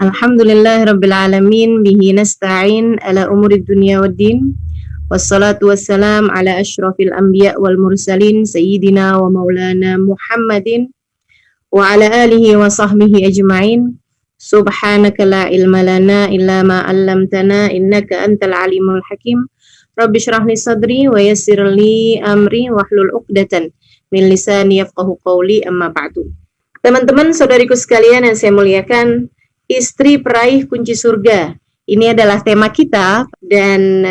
Alhamdulillah Rabbil Alamin bihi nasta'in ala umuri dunia waddin wassalatu wassalam ala ashrafil anbiya wal mursalin sayyidina wa maulana Muhammadin wa ala alihi wa sahbihi ajma'in. Subhanaka la ilma lana illa ma 'allamtana innaka antal alimul hakim. Rabbi shrah li sadri wa yassir li amri wahlul 'uqdatan min lisani yafqahu qawli, amma ba'du. Teman-teman, saudariku sekalian yang saya muliakan, istri peraih kunci surga. Ini adalah tema kita dan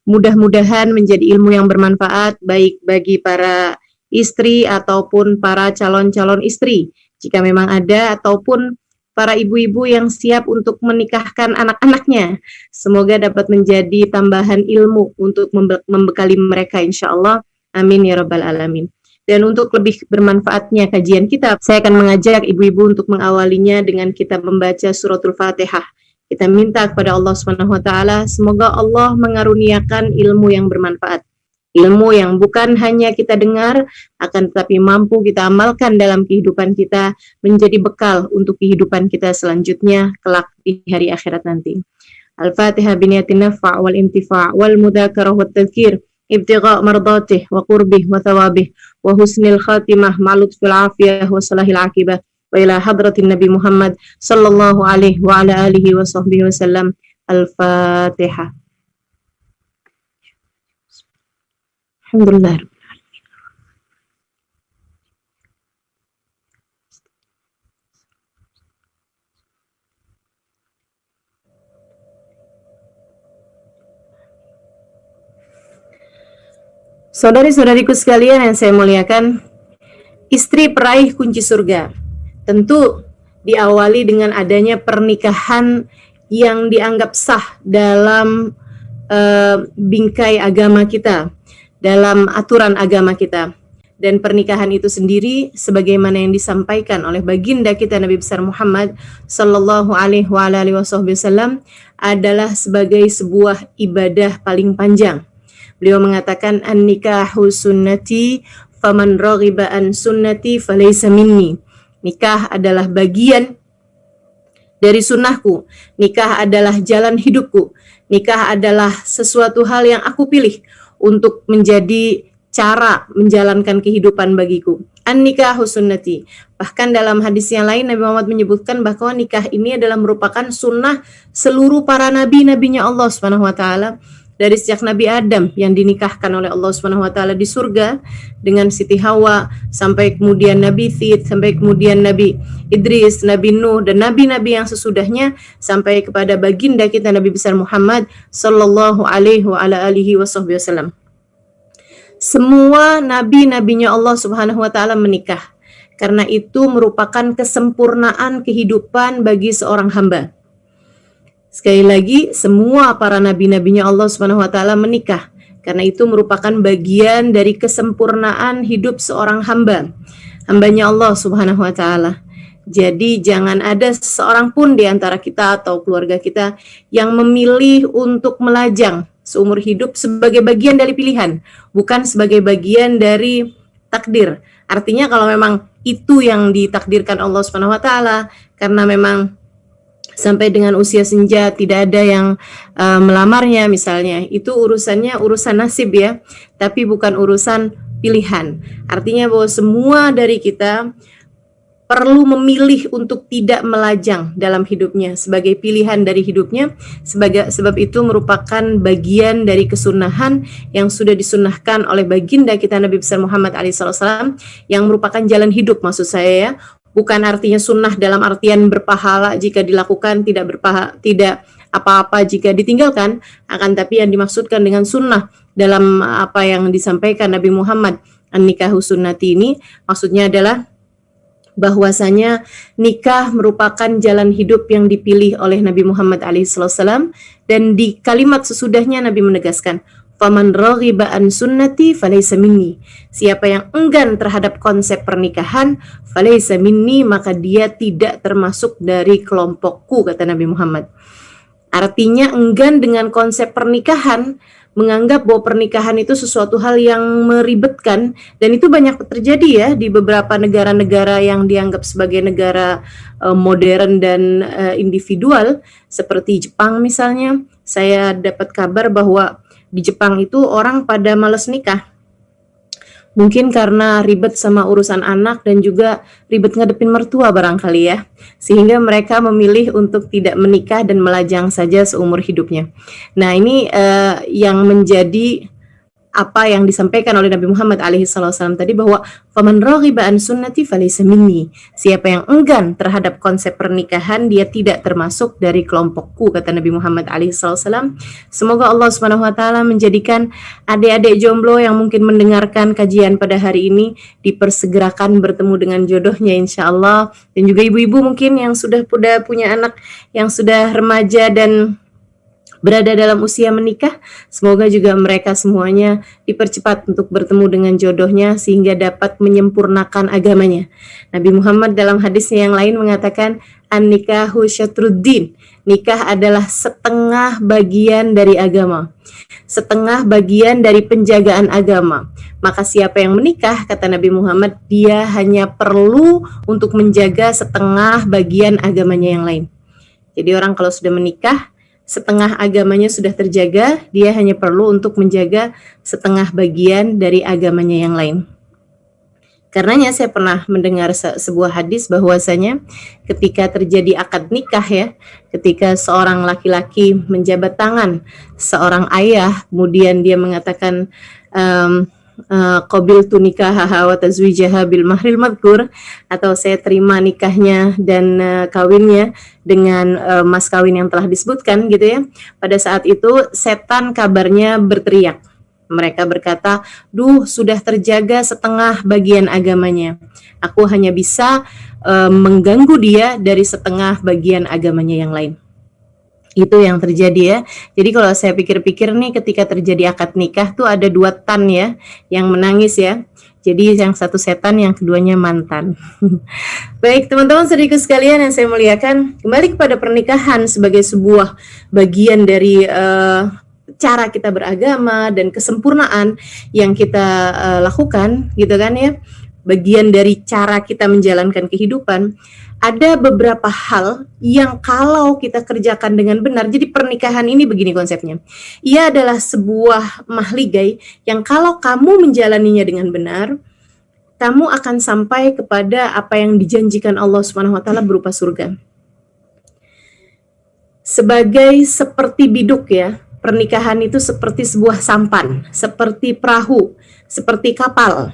mudah-mudahan menjadi ilmu yang bermanfaat baik bagi para istri ataupun para calon-calon istri. Jika memang ada ataupun para ibu-ibu yang siap untuk menikahkan anak-anaknya. Semoga dapat menjadi tambahan ilmu untuk membekali mereka insya Allah. Amin ya rabbal alamin. Dan untuk lebih bermanfaatnya kajian kita, saya akan mengajak ibu-ibu untuk mengawalinya dengan kita membaca suratul Fatihah. Kita minta kepada Allah Subhanahu wa taala, semoga Allah mengaruniakan ilmu yang bermanfaat. Ilmu yang bukan hanya kita dengar, akan tetapi mampu kita amalkan dalam kehidupan kita, menjadi bekal untuk kehidupan kita selanjutnya, kelak di hari akhirat nanti. Al-Fatihah biniyatin nafa' wal intifa' wal mudzakarah wat tadhkir. Ibtigha' mardatih wa qurbih wa thawabih wa husnil khatimah ma'lutfil afiyah wa salahil akibah wa ila hadratin Nabi Muhammad sallallahu alaihi wa ala alihi wa sahbihi wa sallam. Al-Fatihah. Alhamdulillah. Saudari-saudariku sekalian yang saya muliakan, istri peraih kunci surga tentu diawali dengan adanya pernikahan yang dianggap sah dalam bingkai agama kita, dalam aturan agama kita. Dan pernikahan itu sendiri sebagaimana yang disampaikan oleh baginda kita Nabi besar Muhammad sallallahu alaihi wasallam adalah sebagai sebuah ibadah paling panjang. Beliau mengatakan an-nikahu sunnati faman raghiba an sunnati falaysa minni. Nikah adalah bagian dari sunnahku. Nikah adalah jalan hidupku. Nikah adalah sesuatu hal yang aku pilih untuk menjadi cara menjalankan kehidupan bagiku. An-nikahu sunnati. Bahkan dalam hadis yang lain Nabi Muhammad menyebutkan bahwa nikah ini adalah merupakan sunnah seluruh para nabi-nabinya Allah Subhanahu wa taala. Dari sejak Nabi Adam yang dinikahkan oleh Allah Subhanahu wa taala di surga dengan Siti Hawa, sampai kemudian Nabi Thid, sampai kemudian Nabi Idris, Nabi Nuh, dan nabi-nabi yang sesudahnya, sampai kepada baginda kita Nabi besar Muhammad sallallahu alaihi wa ala alihi wasallam. Semua nabi-nabinya Allah Subhanahu wa taala menikah. Karena itu merupakan kesempurnaan kehidupan bagi seorang hamba. Sekali lagi, semua para nabi-nabinya Allah Subhanahu wa taala menikah. Karena itu merupakan bagian dari kesempurnaan hidup seorang hamba. Hambanya Allah Subhanahu wa taala. Jadi jangan ada seorang pun di antara kita atau keluarga kita yang memilih untuk melajang seumur hidup sebagai bagian dari pilihan, bukan sebagai bagian dari takdir. Artinya kalau memang itu yang ditakdirkan Allah Subhanahu wa taala, karena memang sampai dengan usia senja tidak ada yang melamarnya misalnya, itu urusannya urusan nasib ya, tapi bukan urusan pilihan. Artinya bahwa semua dari kita perlu memilih untuk tidak melajang dalam hidupnya sebagai pilihan dari hidupnya, sebab itu merupakan bagian dari kesunahan yang sudah disunnahkan oleh baginda kita Nabi besar Muhammad SAW, yang merupakan jalan hidup maksud saya ya. Bukan artinya sunnah dalam artian berpahala jika dilakukan, tidak apa-apa jika ditinggalkan, akan tapi yang dimaksudkan dengan sunnah dalam apa yang disampaikan Nabi Muhammad an-nikahu sunnati ini, maksudnya adalah bahwasanya nikah merupakan jalan hidup yang dipilih oleh Nabi Muhammad SAW, dan di kalimat sesudahnya Nabi menegaskan, faman raghiba an sunnati falaysa minni. Siapa yang enggan terhadap konsep pernikahan, falaysa minni, maka dia tidak termasuk dari kelompokku, kata Nabi Muhammad. Artinya enggan dengan konsep pernikahan menganggap bahwa pernikahan itu sesuatu hal yang meribetkan, dan itu banyak terjadi ya di beberapa negara-negara yang dianggap sebagai negara modern dan individual seperti Jepang misalnya. Saya dapat kabar bahwa di Jepang itu orang pada males nikah. Mungkin karena ribet sama urusan anak dan juga ribet ngadepin mertua barangkali ya. Sehingga mereka memilih untuk tidak menikah dan melajang saja seumur hidupnya. Nah, ini yang menjadi apa yang disampaikan oleh Nabi Muhammad alaihissalam tadi, bahwa faman raghiba an sunnati falaysa minni. Siapa yang enggan terhadap konsep pernikahan, dia tidak termasuk dari kelompokku, kata Nabi Muhammad alaihissalam. Semoga Allah Subhanahu wa taala menjadikan adik-adik jomblo yang mungkin mendengarkan kajian pada hari ini dipersegerakan bertemu dengan jodohnya insyaallah, dan juga ibu-ibu mungkin yang sudah punya anak yang sudah remaja dan berada dalam usia menikah, semoga juga mereka semuanya dipercepat untuk bertemu dengan jodohnya sehingga dapat menyempurnakan agamanya. Nabi Muhammad dalam hadisnya yang lain mengatakan, an-nikahu syatruddin. Nikah adalah setengah bagian dari agama, setengah bagian dari penjagaan agama. Maka siapa yang menikah, kata Nabi Muhammad, dia hanya perlu untuk menjaga setengah bagian agamanya yang lain. Jadi orang kalau sudah menikah, setengah agamanya sudah terjaga, dia hanya perlu untuk menjaga setengah bagian dari agamanya yang lain. Karenanya saya pernah mendengar sebuah hadis bahwasanya ketika terjadi akad nikah ya, ketika seorang laki-laki menjabat tangan seorang ayah, kemudian dia mengatakan qabiltu nikahaha wa tazwijaha bil mahril madhkur, atau saya terima nikahnya dan kawinnya dengan mas kawin yang telah disebutkan gitu ya. Pada saat itu setan kabarnya berteriak. Mereka berkata, duh sudah terjaga setengah bagian agamanya. Aku hanya bisa mengganggu dia dari setengah bagian agamanya yang lain. Itu yang terjadi ya. Jadi kalau saya pikir-pikir nih, ketika terjadi akad nikah tuh ada dua tan ya yang menangis ya. Jadi yang satu setan, yang keduanya mantan. Baik teman-teman saudaraku sekalian yang saya muliakan, kembali kepada pernikahan sebagai sebuah bagian dari cara kita beragama dan kesempurnaan yang kita lakukan gitu kan ya, bagian dari cara kita menjalankan kehidupan. Ada beberapa hal yang kalau kita kerjakan dengan benar, jadi pernikahan ini begini konsepnya, ia adalah sebuah mahligai yang kalau kamu menjalaninya dengan benar, kamu akan sampai kepada apa yang dijanjikan Allah Subhanahu wa taala berupa surga. Sebagai seperti biduk ya, pernikahan itu seperti sebuah sampan, seperti perahu, seperti kapal,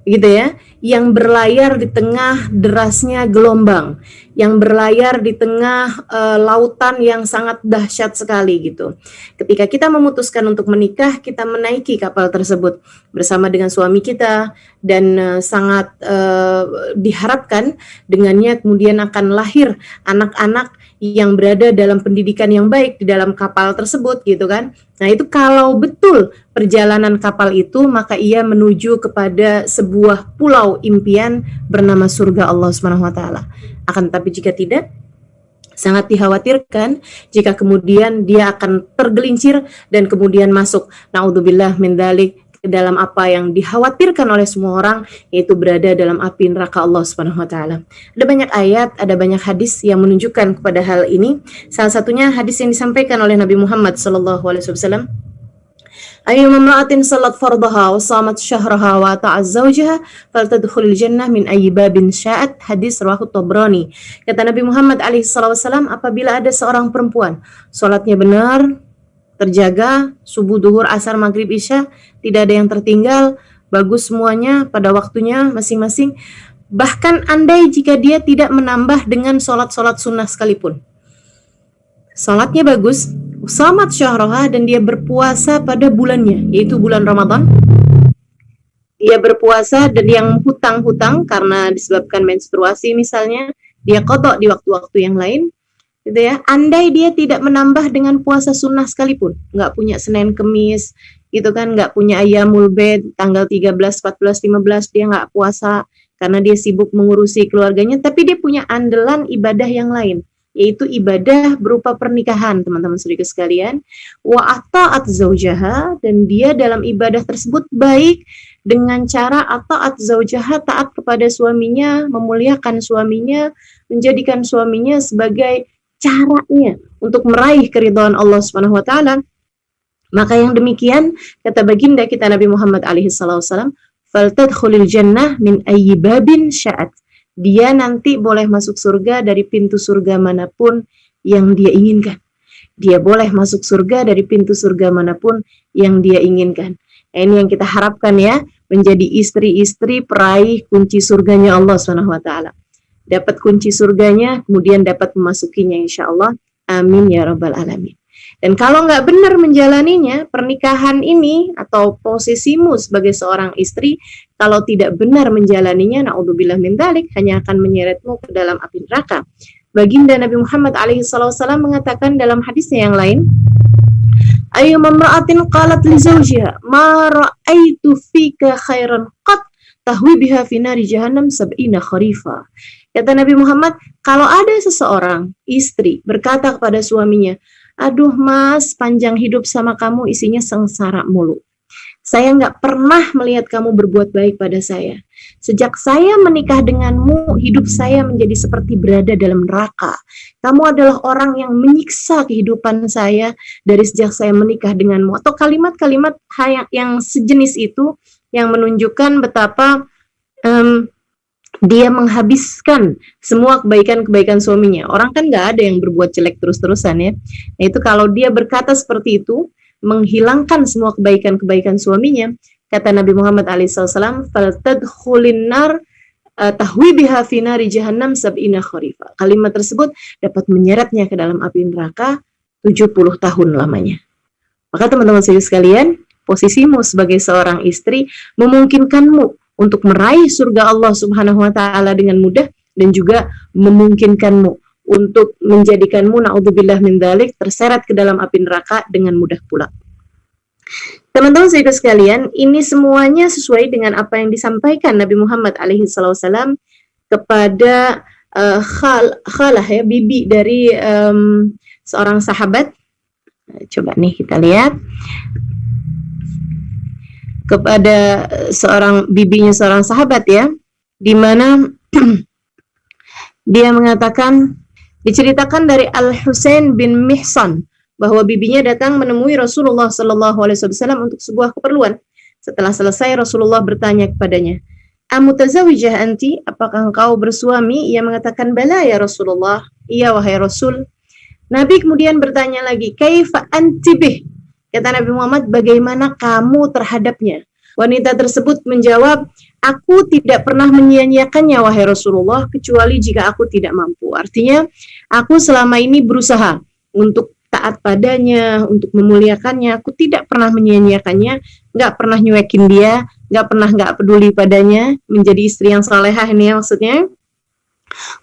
gitu ya, yang berlayar di tengah derasnya gelombang, yang berlayar di tengah lautan yang sangat dahsyat sekali gitu. Ketika kita memutuskan untuk menikah, kita menaiki kapal tersebut bersama dengan suami kita, dan sangat diharapkan dengannya kemudian akan lahir anak-anak yang berada dalam pendidikan yang baik di dalam kapal tersebut gitu kan. Nah itu kalau betul perjalanan kapal itu, maka ia menuju kepada sebuah pulau impian bernama surga Allah Subhanahu wa taala. Akan tetapi jika tidak, sangat dikhawatirkan jika kemudian dia akan tergelincir dan kemudian masuk, naudzubillah min dzalik, ke dalam apa yang dikhawatirkan oleh semua orang, yaitu berada dalam api neraka Allah Subhanahu wa taala. Ada banyak ayat, ada banyak hadis yang menunjukkan kepada hal ini. Salah satunya hadis yang disampaikan oleh Nabi Muhammad sallallahu alaihi wasallam, ayyuma imra'atin salat fardaha wa shamat syahraha wa ta'az zawjaha faltadkhulul jannah min ayyi babin sya'at, hadis rawahu Tabrani. Kata Nabi Muhammad alaihi wasallam, apabila ada seorang perempuan salatnya benar, terjaga, subuh, duhur, asar, maghrib, isya, tidak ada yang tertinggal, bagus semuanya pada waktunya masing-masing, bahkan andai jika dia tidak menambah dengan sholat-sholat sunnah sekalipun, sholatnya bagus, selamat syahroha, dan dia berpuasa pada bulannya, yaitu bulan Ramadan, dia berpuasa, dan yang hutang-hutang karena disebabkan menstruasi misalnya, dia qadha di waktu-waktu yang lain, gitu ya. Andai dia tidak menambah dengan puasa sunnah sekalipun, nggak punya Senin Kemis gitu kan, nggak punya Ayyamul Bid tanggal 13, 14, 15, dia nggak puasa karena dia sibuk mengurusi keluarganya, tapi dia punya andalan ibadah yang lain, yaitu ibadah berupa pernikahan, teman-teman saudara sekalian. Wa ata'at zaujaha, dan dia dalam ibadah tersebut baik dengan cara ata'at zaujaha, taat kepada suaminya, memuliakan suaminya, menjadikan suaminya sebagai caranya untuk meraih keridhaan Allah Subhanahu wa taala. Maka yang demikian, kata baginda kita Nabi Muhammad alaihi wasallam, faltadkhulil jannah min ayyi babin sya'at. Dia nanti boleh masuk surga dari pintu surga manapun yang dia inginkan. Dia boleh masuk surga dari pintu surga manapun yang dia inginkan. Ini yang kita harapkan ya, menjadi istri-istri peraih kunci surganya Allah Subhanahu wa taala. Dapat kunci surganya, kemudian dapat memasukinya insyaallah. Amin ya rabbal alamin. Dan kalau nggak benar menjalaninya, pernikahan ini atau posisimu sebagai seorang istri, kalau tidak benar menjalaninya, na'udzubillah min dzalik, hanya akan menyeretmu ke dalam api neraka. Baginda Nabi Muhammad alaihi wasallam mengatakan dalam hadisnya yang lain, ayyuma imra'atin qalat li zawjiha ma ra'aitu fika khairan qat tahwi biha fi nari jahannam sab'ina kharifa. Kata Nabi Muhammad, kalau ada seseorang istri berkata kepada suaminya, aduh mas, panjang hidup sama kamu isinya sengsara mulu. Saya nggak pernah melihat kamu berbuat baik pada saya. Sejak saya menikah denganmu, hidup saya menjadi seperti berada dalam neraka. Kamu adalah orang yang menyiksa kehidupan saya dari sejak saya menikah denganmu. Atau kalimat-kalimat yang sejenis itu yang menunjukkan betapa dia menghabiskan semua kebaikan-kebaikan suaminya. Orang kan nggak ada yang berbuat jelek terus-terusan ya. Nah itu kalau dia berkata seperti itu, menghilangkan semua kebaikan-kebaikan suaminya, kata Nabi Muhammad SAW, faltadkhulin nar tahwi biha fi nari jahannam sab'ina kharifa. Kalimat tersebut dapat menyeretnya ke dalam api neraka 70 tahun lamanya. Maka teman-teman sekalian, posisimu sebagai seorang istri memungkinkanmu untuk meraih surga Allah Subhanahu wa taala dengan mudah, dan juga memungkinkanmu untuk menjadikanmu na'udzubillah min dzalik terseret ke dalam api neraka dengan mudah pula. Teman-teman sekalian, ini semuanya sesuai dengan apa yang disampaikan Nabi Muhammad alaihi wasallam kepada khalah ya, bibi dari seorang sahabat. Coba nih kita lihat. Kepada seorang bibinya seorang sahabat ya, di mana dia mengatakan, diceritakan dari Al-Husain bin Mihsan bahwa bibinya datang menemui Rasulullah SAW untuk sebuah keperluan. Setelah selesai, Rasulullah bertanya kepadanya, amutazawijah anti, apakah engkau bersuami? Ia mengatakan, bala ya Rasulullah, iya wahai Rasul. Nabi kemudian bertanya lagi, kaifa anti bih? Kata Nabi Muhammad, bagaimana kamu terhadapnya? Wanita tersebut menjawab, aku tidak pernah menyia-nyiakannya wahai Rasulullah, kecuali jika aku tidak mampu. Artinya, aku selama ini berusaha untuk taat padanya, untuk memuliakannya. Aku tidak pernah menyia-nyiakannya, nggak pernah nyuekin dia, nggak peduli padanya, menjadi istri yang salehah ini ya maksudnya.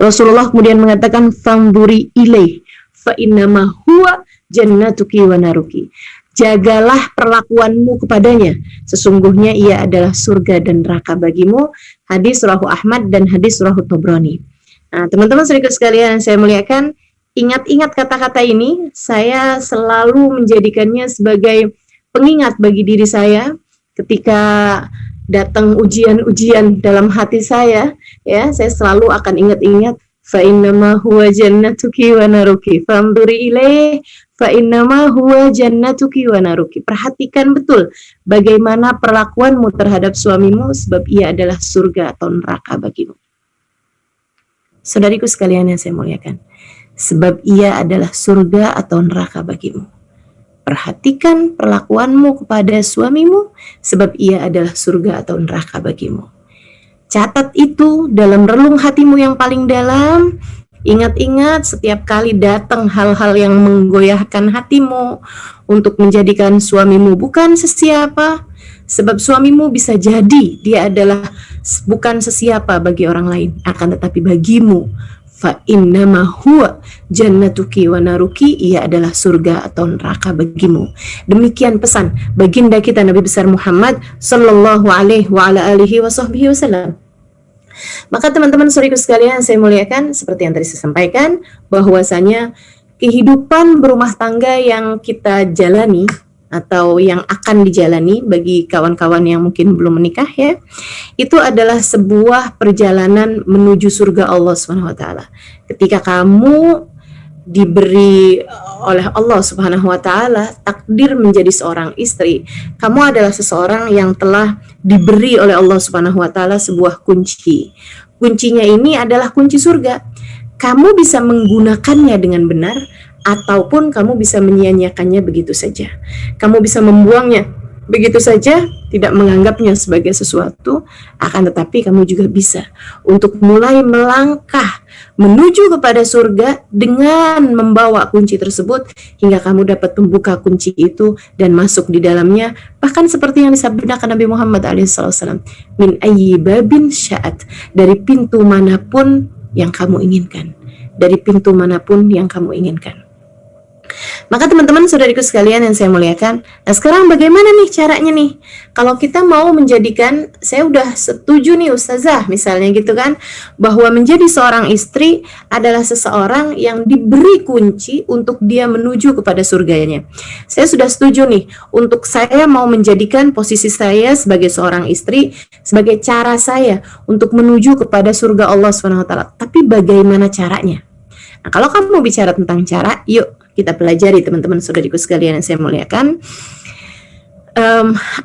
Rasulullah kemudian mengatakan, fanduri ilaih, fa innama huwa jannatuki wa naruki. Jagalah perlakuanmu kepadanya, sesungguhnya ia adalah surga dan neraka bagimu. Hadis rawahu Ahmad dan hadis rawahu Tabrani. Nah, teman-teman sedikit sekalian saya muliakan, ingat-ingat kata-kata ini, saya selalu menjadikannya sebagai pengingat bagi diri saya ketika datang ujian-ujian dalam hati saya, ya, saya selalu akan ingat-ingat, fa innama huwa jannatuki wa naruki famduri ilaih fa innama huwa jannatuki wa naruki. Perhatikan betul bagaimana perlakuanmu terhadap suamimu, sebab ia adalah surga atau neraka bagimu. Saudariku sekalian yang saya muliakan, sebab ia adalah surga atau neraka bagimu. Perhatikan perlakuanmu kepada suamimu, sebab ia adalah surga atau neraka bagimu. Catat itu dalam relung hatimu yang paling dalam. Ingat-ingat setiap kali datang hal-hal yang menggoyahkan hatimu untuk menjadikan suamimu bukan sesiapa. Sebab suamimu bisa jadi dia adalah bukan sesiapa bagi orang lain, akan tetapi bagimu, fa innama huwa jannatuki wa naruki, ia adalah surga atau neraka bagimu. Demikian pesan baginda kita Nabi besar Muhammad sallallahu alaihi wa ala alihi wa sahbihi wasallam. Maka teman-teman saudariku sekalian saya muliakan, seperti yang tadi saya sampaikan, bahwasanya kehidupan berumah tangga yang kita jalani atau yang akan dijalani bagi kawan-kawan yang mungkin belum menikah ya, itu adalah sebuah perjalanan menuju surga Allah Subhanahu wa taala. Ketika kamu diberi oleh Allah Subhanahu wa taala takdir menjadi seorang istri, kamu adalah seseorang yang telah diberi oleh Allah Subhanahu wa taala sebuah kunci. Kuncinya ini adalah kunci surga. Kamu bisa menggunakannya dengan benar ataupun kamu bisa menyia-nyiakannya begitu saja. Kamu bisa membuangnya begitu saja, tidak menganggapnya sebagai sesuatu, akan tetapi kamu juga bisa untuk mulai melangkah menuju kepada surga dengan membawa kunci tersebut hingga kamu dapat membuka kunci itu dan masuk di dalamnya, bahkan seperti yang disabdakan Nabi Muhammad SAW, min ayyi babin sya'at, dari pintu manapun yang kamu inginkan, dari pintu manapun yang kamu inginkan. Maka teman-teman saudariku sekalian yang saya muliakan, nah sekarang bagaimana nih caranya nih? Kalau kita mau menjadikan, saya udah setuju nih Ustazah misalnya gitu kan, bahwa menjadi seorang istri adalah seseorang yang diberi kunci untuk dia menuju kepada surganya. Saya sudah setuju nih, untuk saya mau menjadikan posisi saya sebagai seorang istri sebagai cara saya untuk menuju kepada surga Allah SWT. Tapi bagaimana caranya? Nah, kalau kamu bicara tentang cara, yuk kita pelajari teman-teman saudariku sekalian yang saya muliakan.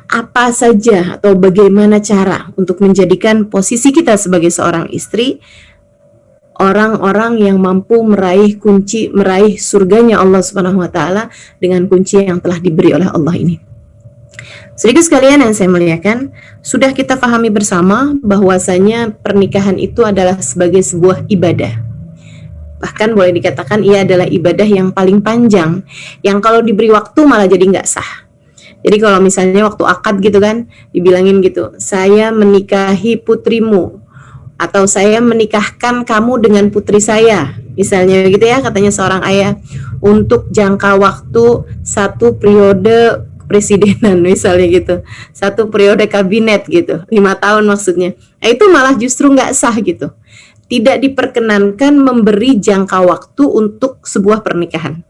Apa saja atau bagaimana cara untuk menjadikan posisi kita sebagai seorang istri orang-orang yang mampu meraih kunci, meraih surganya Allah Subhanahu wa taala dengan kunci yang telah diberi oleh Allah ini. Saudariku sekalian yang saya muliakan, sudah kita pahami bersama bahwasanya pernikahan itu adalah sebagai sebuah ibadah. Bahkan boleh dikatakan ia adalah ibadah yang paling panjang, yang kalau diberi waktu malah jadi nggak sah. Jadi kalau misalnya waktu akad gitu kan, dibilangin gitu, saya menikahi putrimu, atau saya menikahkan kamu dengan putri saya, misalnya gitu ya, katanya seorang ayah, untuk jangka waktu 1 periode presidenan misalnya gitu, 1 periode kabinet gitu, 5 tahun maksudnya. Nah, itu malah justru nggak sah gitu. Tidak diperkenankan memberi jangka waktu untuk sebuah pernikahan.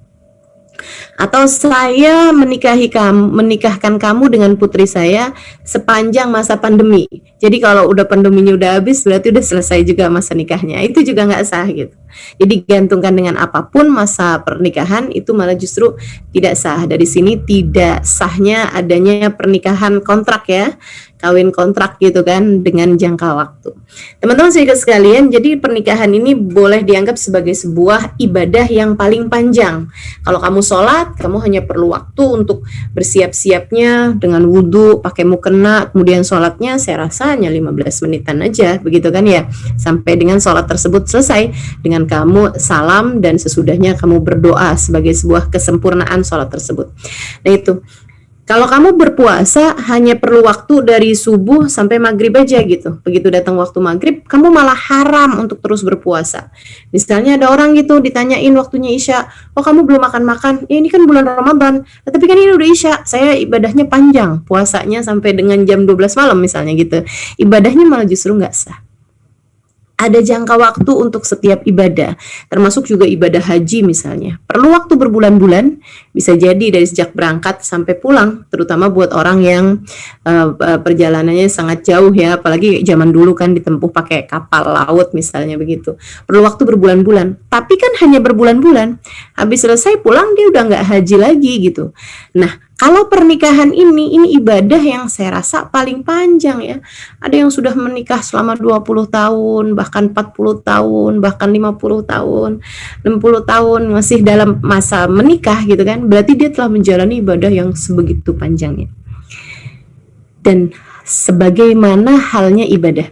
Atau saya menikahkan kamu dengan putri saya sepanjang masa pandemi. Jadi kalau udah pandeminya udah habis, berarti udah selesai juga masa nikahnya. Itu juga nggak sah gitu. Jadi gantungkan dengan apapun masa pernikahan itu malah justru tidak sah. Dari sini tidak sahnya adanya pernikahan kontrak ya, kawin kontrak gitu kan dengan jangka waktu. Teman-teman sekalian, jadi pernikahan ini boleh dianggap sebagai sebuah ibadah yang paling panjang. Kalau kamu sholat, kamu hanya perlu waktu untuk bersiap-siapnya dengan wudhu, pakai mukena, kemudian sholatnya saya rasa hanya 15 menitan aja, begitu kan ya, sampai dengan sholat tersebut selesai dengan kamu salam dan sesudahnya kamu berdoa sebagai sebuah kesempurnaan sholat tersebut. Nah itu, kalau kamu berpuasa hanya perlu waktu dari subuh sampai maghrib aja gitu. Begitu datang waktu maghrib, kamu malah haram untuk terus berpuasa. Misalnya ada orang gitu ditanyain waktunya Isya, oh kamu belum makan-makan, ya ini kan bulan Ramadan, tapi kan ini udah Isya, saya ibadahnya panjang, puasanya sampai dengan jam 12 malam misalnya gitu. Ibadahnya malah justru nggak sah. Ada jangka waktu untuk setiap ibadah, termasuk juga ibadah haji misalnya. Perlu waktu berbulan-bulan, bisa jadi dari sejak berangkat sampai pulang, terutama buat orang yang perjalanannya sangat jauh ya, apalagi zaman dulu kan ditempuh pakai kapal laut misalnya begitu. Perlu waktu berbulan-bulan, tapi kan hanya berbulan-bulan, habis selesai pulang dia udah nggak haji lagi gitu. Nah, kalau pernikahan ini ibadah yang saya rasa paling panjang ya. Ada yang sudah menikah selama 20 tahun, bahkan 40 tahun, bahkan 50 tahun, 60 tahun masih dalam masa menikah gitu kan. Berarti dia telah menjalani ibadah yang sebegitu panjangnya. Dan sebagaimana halnya ibadah,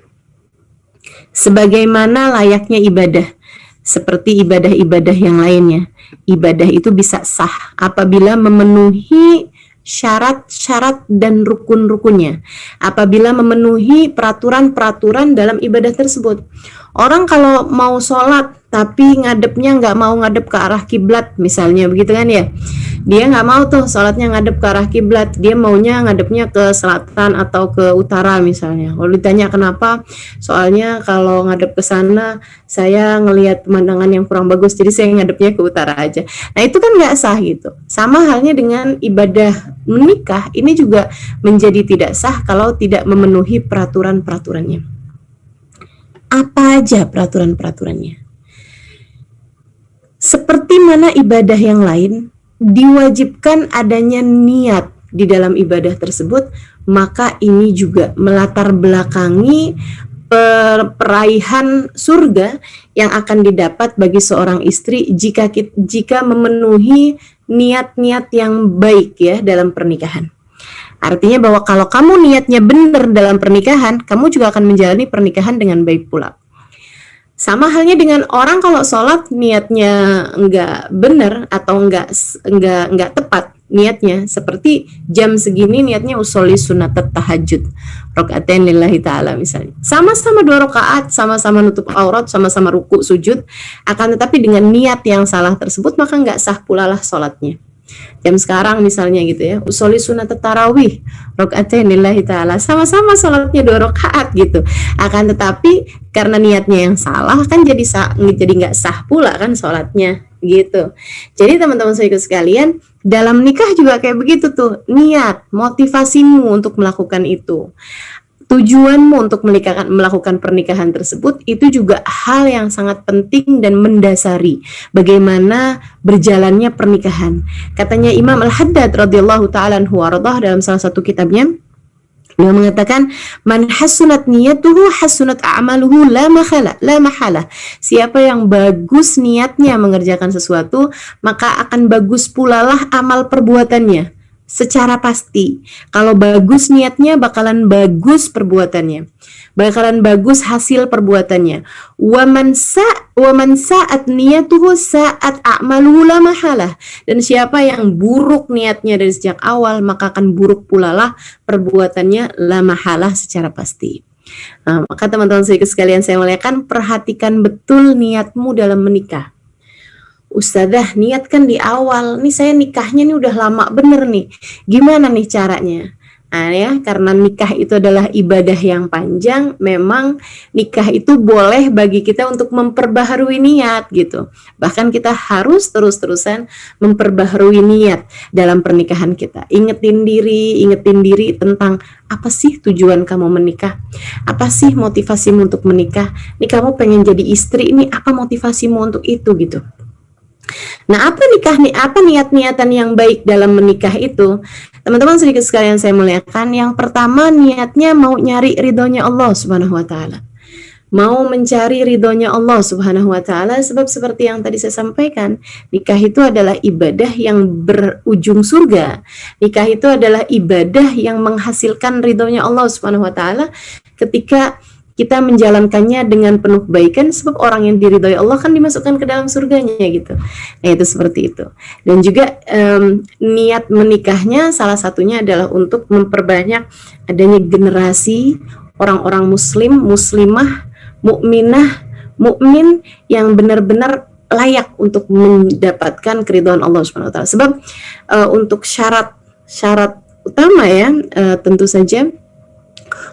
sebagaimana layaknya ibadah, seperti ibadah-ibadah yang lainnya, ibadah itu bisa sah apabila memenuhi syarat-syarat dan rukun-rukunnya, apabila memenuhi peraturan-peraturan dalam ibadah tersebut. Orang kalau mau sholat tapi ngadepnya nggak mau ngadep ke arah kiblat misalnya begitu kan ya, Dia nggak mau tuh sholatnya ngadep ke arah kiblat, dia maunya ngadepnya ke selatan atau ke utara misalnya. Kalau ditanya kenapa, soalnya kalau ngadep ke sana saya ngelihat pemandangan yang kurang bagus, jadi saya ngadepnya ke utara aja. Nah itu kan nggak sah gitu. Sama halnya dengan ibadah menikah, ini juga menjadi tidak sah kalau tidak memenuhi peraturan-peraturannya. Apa aja peraturan-peraturannya? Seperti mana ibadah yang lain, diwajibkan adanya niat di dalam ibadah tersebut, maka ini juga melatar belakangi peraihan surga yang akan didapat bagi seorang istri jika memenuhi niat-niat yang baik ya dalam pernikahan. Artinya bahwa kalau kamu niatnya benar dalam pernikahan, kamu juga akan menjalani pernikahan dengan baik pula. Sama halnya dengan orang kalau sholat niatnya enggak benar atau enggak tepat niatnya, seperti jam segini niatnya usolli sunat tahajud rokaatain lillahi ta'ala misalnya, sama-sama 2 rakaat, sama-sama nutup aurat, sama-sama ruku sujud, akan tetapi dengan niat yang salah tersebut maka enggak sah pula lah sholatnya. Jam sekarang misalnya gitu ya, usolli sunat tarawih rokaatain lillahi ta'ala, sama-sama sholatnya 2 rakaat gitu, akan tetapi karena niatnya yang salah kan jadi nggak sah pula kan sholatnya gitu. Jadi teman-teman saya sekalian, dalam nikah juga kayak begitu tuh, niat, motivasimu untuk melakukan itu, tujuanmu untuk melakukan pernikahan tersebut, itu juga hal yang sangat penting dan mendasari bagaimana berjalannya pernikahan. Katanya Imam Al-Haddad radhiyallahu ta'ala anhu warḍah dalam salah satu kitabnya, beliau mengatakan, man hasunat niyatuhu hasunat a'maluhu la mahala. Siapa yang bagus niatnya mengerjakan sesuatu, maka akan bagus pula lah amal perbuatannya. Secara pasti, kalau bagus niatnya bakalan bagus perbuatannya, bakalan bagus hasil perbuatannya. Wa man sa'at niyatuhu sa'at a'maluhu la mahalah. Dan siapa yang buruk niatnya dari sejak awal, maka akan buruk pula lah perbuatannya la mahalah secara pasti. Nah, maka teman-teman sekalian saya muliakan, perhatikan betul niatmu dalam menikah. Ustadzah, niat kan di awal, nih saya nikahnya nih udah lama bener nih, gimana nih caranya? Nah ya, karena nikah itu adalah ibadah yang panjang, memang nikah itu boleh bagi kita untuk memperbaharui niat gitu. Bahkan kita harus terus-terusan memperbaharui niat dalam pernikahan kita. Ingetin diri tentang apa sih tujuan kamu menikah? Apa sih motivasimu untuk menikah? Nih kamu pengen jadi istri, ini apa motivasimu untuk itu gitu. Nah, apa niat-niatan yang baik dalam menikah itu? Teman-teman sedikit sekalian saya muliakan, yang pertama niatnya mau nyari ridhonya Allah Subhanahu wa taala. Mau mencari ridhonya Allah Subhanahu wa taala, sebab seperti yang tadi saya sampaikan, nikah itu adalah ibadah yang berujung surga. Nikah itu adalah ibadah yang menghasilkan ridhonya Allah Subhanahu wa taala ketika kita menjalankannya dengan penuh kebaikan, sebab orang yang diridhoi Allah kan dimasukkan ke dalam surganya gitu. Nah itu seperti itu. Dan juga niat menikahnya salah satunya adalah untuk memperbanyak adanya generasi orang-orang muslim, muslimah, mukminah, mukmin yang benar-benar layak untuk mendapatkan keridhaan Allah Subhanahu wa taala. Sebab untuk syarat utama ya, tentu saja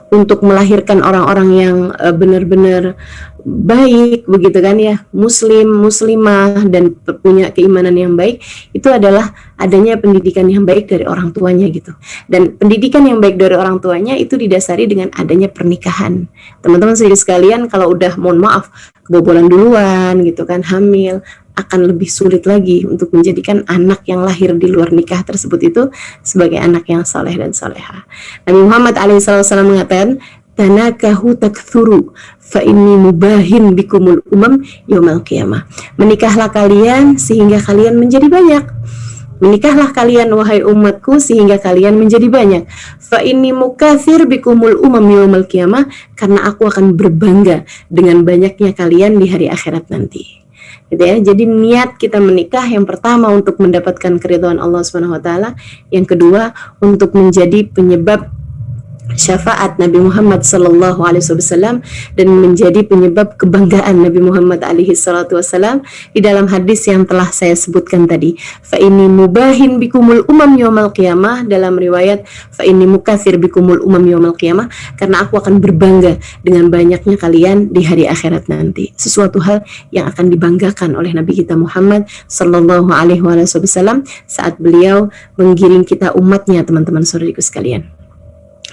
untuk melahirkan orang-orang yang benar-benar baik begitu kan ya, muslim, muslimah, dan punya keimanan yang baik, itu adalah adanya pendidikan yang baik dari orang tuanya gitu. Dan pendidikan yang baik dari orang tuanya itu didasari dengan adanya pernikahan. Teman-teman sekalian, kalau udah mohon maaf kebobolan duluan gitu kan, hamil, akan lebih sulit lagi untuk menjadikan anak yang lahir di luar nikah tersebut itu sebagai anak yang saleh dan saleha. Nabi Muhammad SAW mengatakan, tanakahu takthuru fa inni mubahin bikumul umam yaumal qiyamah. Menikahlah kalian sehingga kalian menjadi banyak. Menikahlah kalian wahai umatku sehingga kalian menjadi banyak. Fa inni mukatsir bikumul umam yaumal qiyamah, karena aku akan berbangga dengan banyaknya kalian di hari akhirat nanti. Gitu ya. Jadi niat kita menikah yang pertama untuk mendapatkan keridhaan Allah Subhanahu wa taala, yang kedua untuk menjadi penyebab syafaat Nabi Muhammad sallallahu alaihi wasallam dan menjadi penyebab kebanggaan Nabi Muhammad alaihi salatu wasallam di dalam hadis yang telah saya sebutkan tadi. Fa inni mubahin bikumul umam yaumal qiyamah, dalam riwayat fa inni mukatsir bikumul umam yaumal qiyamah, karena aku akan berbangga dengan banyaknya kalian di hari akhirat nanti. Sesuatu hal yang akan dibanggakan oleh Nabi kita Muhammad sallallahu alaihi wasallam saat beliau menggiring kita umatnya, teman-teman saudariku sekalian.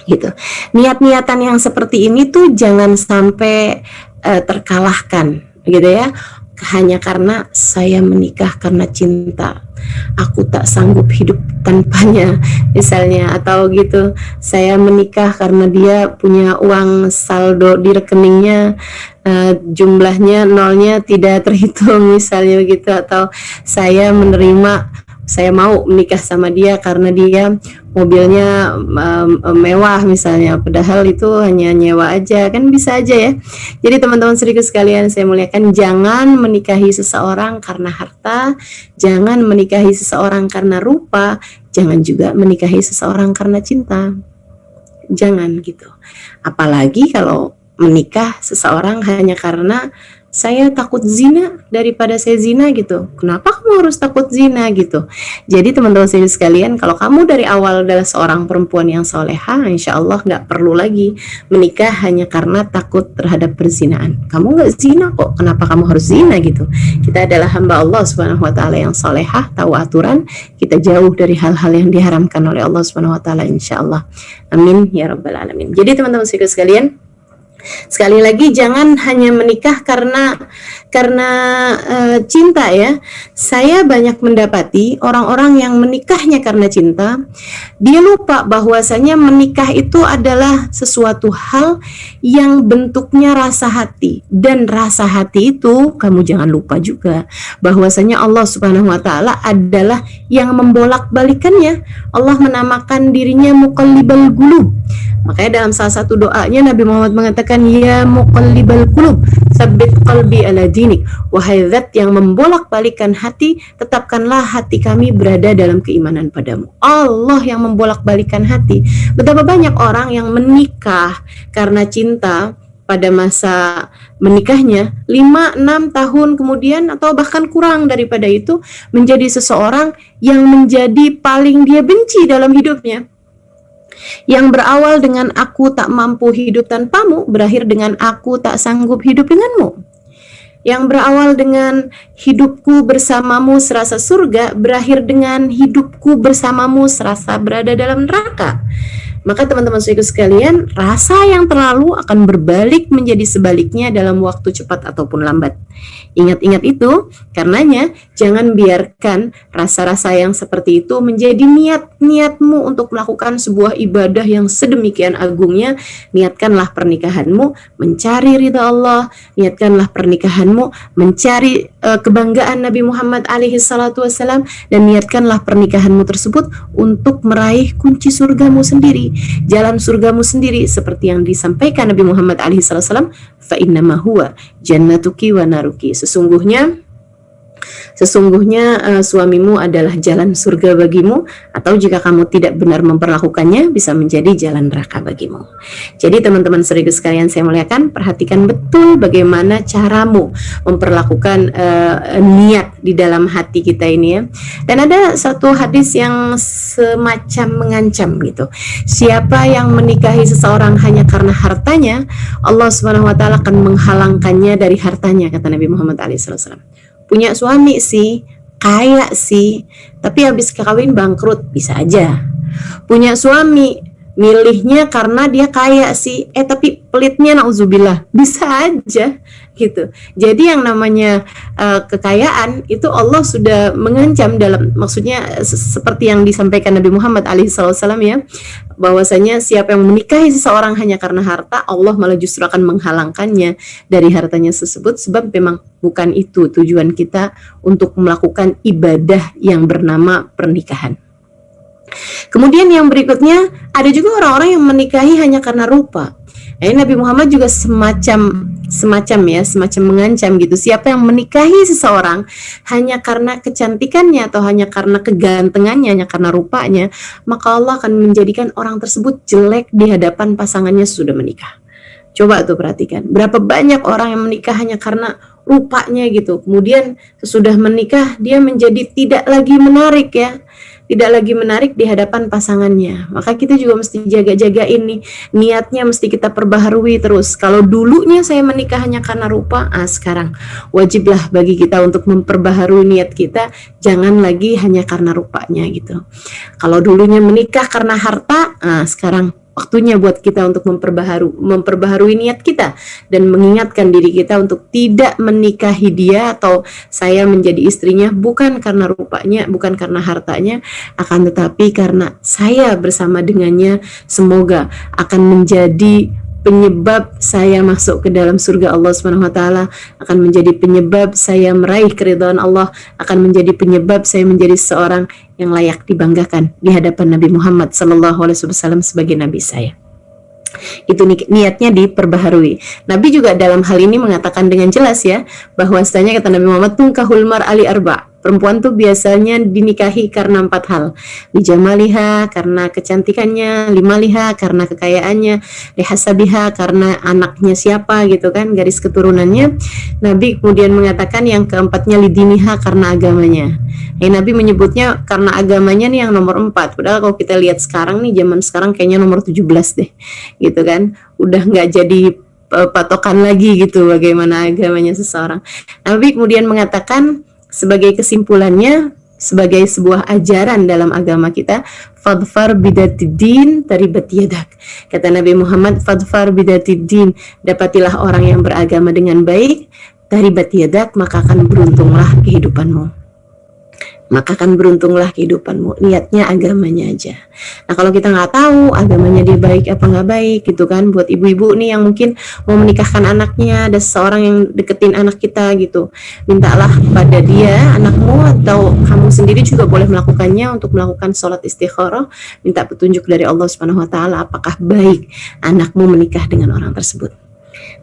Gitu. Niat-niatan yang seperti ini tuh jangan sampai terkalahkan, gitu ya. Hanya karena saya menikah karena cinta, aku tak sanggup hidup tanpanya, misalnya, atau gitu. Saya menikah karena dia punya uang saldo di rekeningnya, jumlahnya nolnya tidak terhitung, misalnya begitu. Atau saya mau menikah sama dia karena dia mobilnya mewah misalnya, padahal itu hanya nyewa aja, kan bisa aja ya. Jadi teman-teman saudaraku sekalian saya muliakan, jangan menikahi seseorang karena harta, jangan menikahi seseorang karena rupa, jangan juga menikahi seseorang karena cinta. Jangan gitu. Apalagi kalau menikah seseorang hanya karena saya takut zina daripada saya zina gitu. Kenapa kamu harus takut zina gitu? Jadi teman-teman sekalian, kalau kamu dari awal adalah seorang perempuan yang soleha, insya Allah nggak perlu lagi menikah hanya karena takut terhadap perzinaan. Kamu nggak zina kok, kenapa kamu harus zina gitu? Kita adalah hamba Allah Subhanahu Wa Taala yang soleha, tahu aturan, kita jauh dari hal-hal yang diharamkan oleh Allah Subhanahu Wa Taala, insya Allah. Amin ya rabbal alamin. Jadi teman-teman sekalian, sekali lagi jangan hanya menikah karena cinta ya. Saya banyak mendapati orang-orang yang menikahnya karena cinta, dia lupa bahwasanya menikah itu adalah sesuatu hal yang bentuknya rasa hati, dan rasa hati itu kamu jangan lupa juga bahwasanya Allah Subhanahu Wa Taala adalah yang membolak-balikannya. Allah menamakan dirinya muqallibal qulub. Makanya dalam salah satu doanya Nabi Muhammad mengatakan, ya muqallibal qulub, tsabbit qalbi ala dinik. Wahai zat yang membolak-balikan hati, tetapkanlah hati kami berada dalam keimanan padamu. Allah yang membolak-balikan hati. Betapa banyak orang yang menikah karena cinta, pada masa menikahnya 5-6 tahun kemudian atau bahkan kurang daripada itu menjadi seseorang yang menjadi paling dia benci dalam hidupnya. Yang berawal dengan aku tak mampu hidup tanpamu, berakhir dengan aku tak sanggup hidup denganmu. Yang berawal dengan hidupku bersamamu serasa surga, berakhir dengan hidupku bersamamu serasa berada dalam neraka. Maka teman-teman saudaraku sekalian, rasa yang terlalu akan berbalik menjadi sebaliknya dalam waktu cepat ataupun lambat. Ingat-ingat itu, karenanya jangan biarkan rasa-rasa yang seperti itu menjadi niat-niatmu untuk melakukan sebuah ibadah yang sedemikian agungnya. Niatkanlah pernikahanmu mencari ridha Allah, niatkanlah pernikahanmu mencari kebanggaan Nabi Muhammad alaihi salatu wasallam, dan niatkanlah pernikahanmu tersebut untuk meraih kunci surgamu sendiri, jalan surgamu sendiri, seperti yang disampaikan Nabi Muhammad alaihi salatu wasallam, fa innama huwa jannatuki wa naruki. Sesungguhnya suamimu adalah jalan surga bagimu, atau jika kamu tidak benar memperlakukannya bisa menjadi jalan neraka bagimu. Jadi teman-teman saudaraku sekalian saya muliakan, perhatikan betul bagaimana caramu memperlakukan niat di dalam hati kita ini ya. Dan ada satu hadis yang semacam mengancam gitu. Siapa yang menikahi seseorang hanya karena hartanya, Allah Subhanahu Wa Taala akan menghalangkannya dari hartanya, kata Nabi Muhammad SAW. Punya suami sih, kaya sih, tapi habis kawin bangkrut, bisa aja. Punya suami, milihnya karena dia kaya sih, tapi pelitnya nauzubillah, bisa aja gitu. Jadi yang namanya kekayaan itu Allah sudah mengancam, dalam maksudnya seperti yang disampaikan Nabi Muhammad SAW ya, bahwasanya siapa yang menikahi seseorang hanya karena harta, Allah malah justru akan menghalangkannya dari hartanya tersebut, sebab memang bukan itu tujuan kita untuk melakukan ibadah yang bernama pernikahan. Kemudian yang berikutnya, ada juga orang-orang yang menikahi hanya karena rupa. Nabi Muhammad juga semacam mengancam gitu. Siapa yang menikahi seseorang hanya karena kecantikannya atau hanya karena kegantengannya, hanya karena rupanya, maka Allah akan menjadikan orang tersebut jelek di hadapan pasangannya sudah menikah. Coba tuh perhatikan, berapa banyak orang yang menikah hanya karena rupanya gitu. Kemudian sesudah menikah dia menjadi tidak lagi menarik ya. Tidak lagi menarik di hadapan pasangannya. Maka kita juga mesti jaga-jaga ini. Niatnya mesti kita perbaharui terus. Kalau dulunya saya menikah hanya karena rupa, sekarang wajiblah bagi kita untuk memperbaharui niat kita. Jangan lagi hanya karena rupanya gitu. Kalau dulunya menikah karena harta, sekarang waktunya buat kita untuk memperbaharui niat kita dan mengingatkan diri kita untuk tidak menikahi dia atau saya menjadi istrinya bukan karena rupanya, bukan karena hartanya, akan tetapi karena saya bersama dengannya semoga akan menjadi penyebab saya masuk ke dalam surga Allah Subhanahu wa taala, akan menjadi penyebab saya meraih keridhaan Allah, akan menjadi penyebab saya menjadi seorang yang layak dibanggakan di hadapan Nabi Muhammad sallallahu alaihi wasallam sebagai nabi saya. Itu niatnya diperbaharui. Nabi juga dalam hal ini mengatakan dengan jelas ya, bahwasanya kata Nabi Muhammad, tunkahul mar'ali arba'. Perempuan tuh biasanya dinikahi karena 4 hal. Lijamaliha, karena kecantikannya, limaliha, karena kekayaannya, lihasabiha, karena anaknya siapa gitu kan, garis keturunannya. Nabi kemudian mengatakan yang keempatnya lidiniha, karena agamanya. Nabi menyebutnya karena agamanya nih yang nomor 4. Padahal kalau kita lihat sekarang nih, zaman sekarang kayaknya nomor 17 deh. Gitu kan. Udah nggak jadi patokan lagi gitu bagaimana agamanya seseorang. Nabi kemudian mengatakan sebagai kesimpulannya, sebagai sebuah ajaran dalam agama kita, fadfar bidatid-din taribat yadak. Kata Nabi Muhammad, fadfar bidatid-din, dapatilah orang yang beragama dengan baik, taribat yadak, maka akan beruntunglah kehidupanmu. Maka akan beruntunglah kehidupanmu. Niatnya agamanya aja. Nah kalau kita nggak tahu agamanya dia baik apa nggak baik gitu kan, buat ibu-ibu nih yang mungkin mau menikahkan anaknya, ada seseorang yang deketin anak kita gitu, mintalah pada dia, anakmu atau kamu sendiri juga boleh melakukannya untuk melakukan sholat istikharah, minta petunjuk dari Allah Subhanahu Wa Taala apakah baik anakmu menikah dengan orang tersebut.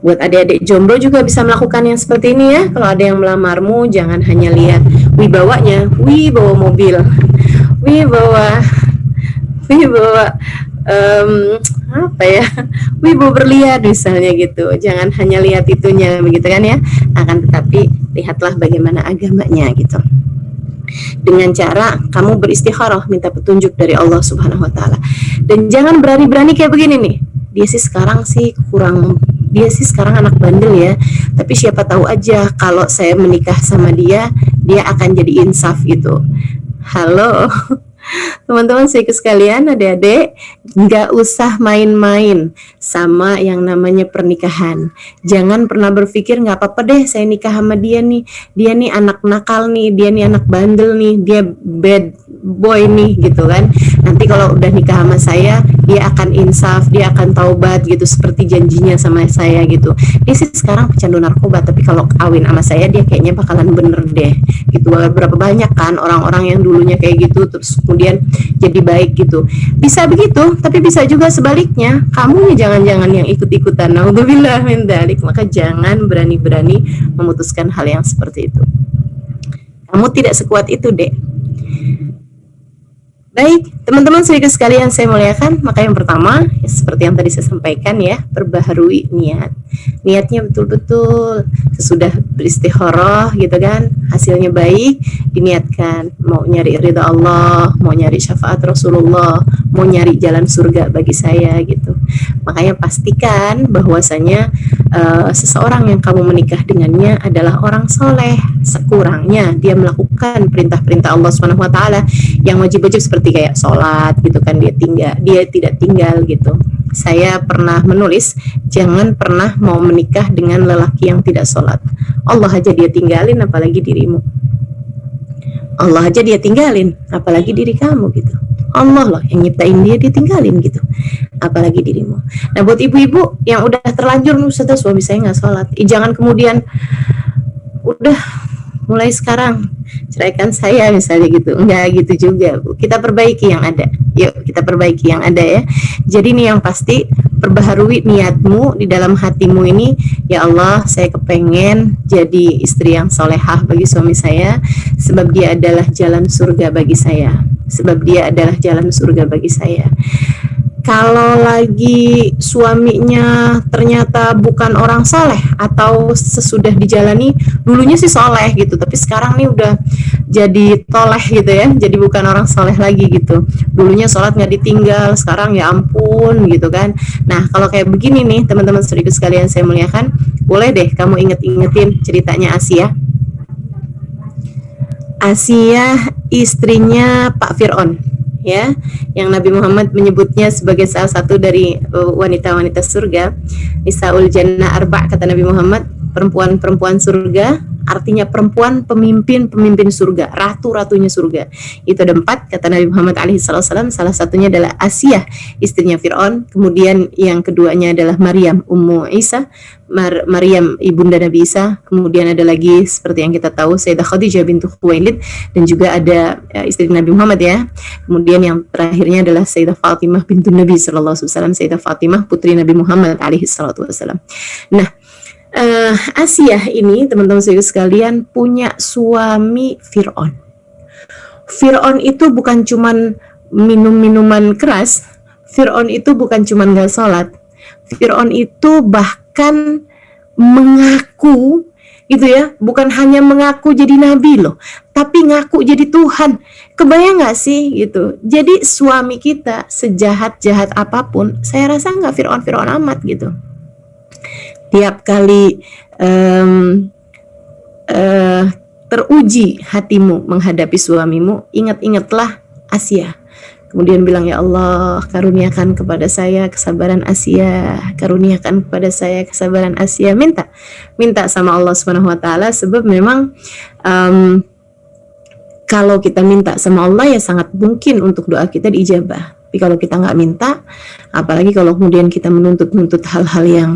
Buat adik-adik jomblo juga bisa melakukan yang seperti ini ya. Kalau ada yang melamarmu, jangan hanya lihat wibawanya, bawa mobil, bawa bawa berlian misalnya gitu. Jangan hanya lihat itunya begitu kan ya. Akan tetapi lihatlah bagaimana agamanya gitu. Dengan cara kamu beristikharah, minta petunjuk dari Allah Subhanahu Wa Taala. Dan jangan berani-berani kayak begini nih. Dia sih sekarang anak bandel ya, tapi siapa tahu aja kalau saya menikah sama dia akan jadi insaf gitu. Halo teman-teman sekalian, adik-adik, nggak usah main-main sama yang namanya pernikahan. Jangan pernah berpikir nggak apa-apa deh saya nikah sama dia nih anak nakal nih, dia nih anak bandel nih, dia bad boy nih gitu kan. Nanti kalau udah nikah sama saya dia akan insaf, dia akan taubat gitu seperti janjinya sama saya gitu. Dia sih sekarang pecandu narkoba, tapi kalau kawin sama saya dia kayaknya bakalan bener deh gitu. Berapa banyak kan orang-orang yang dulunya kayak gitu terus kemudian jadi baik gitu. Bisa begitu, tapi bisa juga sebaliknya. Kamu jangan-jangan yang ikut-ikutan. Naudzubillah min dzalik. Maka jangan berani-berani memutuskan hal yang seperti itu. Kamu tidak sekuat itu, Dek. Baik, teman-teman sekalian saya muliakan, maka yang pertama, ya seperti yang tadi saya sampaikan ya, perbaharui niat. Niatnya betul-betul sesudah beristikharah gitu kan, hasilnya baik, diniatkan mau nyari ridha Allah, mau nyari syafaat Rasulullah, mau nyari jalan surga bagi saya gitu. Makanya pastikan bahwasanya seseorang yang kamu menikah dengannya adalah orang soleh, sekurangnya dia melakukan perintah-perintah Allah Subhanahu Wa Taala yang wajib-wajib seperti kayak sholat gitu kan, dia tidak tinggal gitu. Saya pernah menulis, jangan pernah mau menikah dengan lelaki yang tidak sholat. Allah aja dia tinggalin, apalagi dirimu. Allah aja dia tinggalin, apalagi diri kamu gitu. Allah loh yang nyiptain dia tinggalin gitu, apalagi dirimu. Nah buat ibu-ibu yang udah terlanjur Ustazah suami saya nggak sholat, jangan kemudian udah mulai sekarang ceraikan saya misalnya gitu. Enggak gitu juga Bu, kita perbaiki yang ada. Yuk kita perbaiki yang ada ya. Jadi nih yang pasti perbaharui niatmu di dalam hatimu ini, ya Allah, saya kepengen jadi istri yang solehah bagi suami saya, sebab dia adalah jalan surga bagi saya, sebab dia adalah jalan surga bagi saya. Kalau lagi suaminya ternyata bukan orang soleh, atau sesudah dijalani dulunya sih soleh gitu, tapi sekarang nih udah jadi toleh gitu ya, jadi bukan orang soleh lagi gitu, dulunya sholat nggak ditinggal, sekarang ya ampun gitu kan. Nah kalau kayak begini nih teman-teman saudaraku sekalian saya muliakan, boleh deh kamu inget-ingetin ceritanya Asia. Asia istrinya Pak Fir'aun, ya, yang Nabi Muhammad menyebutnya sebagai salah satu dari wanita-wanita surga. Nisaul Jannah Arba' kata Nabi Muhammad, perempuan-perempuan surga, artinya perempuan pemimpin-pemimpin surga, ratu-ratunya surga. Itu ada 4 kata Nabi Muhammad alaihissalam. Salah satunya adalah Asia, istrinya Fir'aun. Kemudian yang keduanya adalah Maryam, Ummu Isa, Maryam ibunda Nabi Isa. Kemudian ada lagi seperti yang kita tahu Sayyidah Khadijah bintu Khuwailid, dan juga ada istri Nabi Muhammad ya. Kemudian yang terakhirnya adalah Sayyidah Fatimah bintu Nabi sallallahu alaihi wasallam, Sayyidah Fatimah putri Nabi Muhammad alaihi salatu wasallam. Nah, Asia ini teman-teman sekalian punya suami Fir'aun. Fir'aun itu bukan cuman minum minuman keras, Fir'aun itu bukan cuman gak sholat, Fir'aun itu bahkan mengaku gitu ya, bukan hanya mengaku jadi nabi loh, tapi ngaku jadi Tuhan. Kebayang gak sih gitu? Jadi suami kita sejahat-jahat apapun, saya rasa gak Fir'aun amat gitu. Tiap kali teruji hatimu menghadapi suamimu, ingat-ingatlah Asia. Kemudian bilang, ya Allah, karuniakan kepada saya kesabaran Asia, karuniakan kepada saya kesabaran Asia. Minta sama Allah Subhanahu wa taala, sebab memang kalau kita minta sama Allah ya sangat mungkin untuk doa kita diijabah. Tapi kalau kita nggak minta, apalagi kalau kemudian kita menuntut hal-hal yang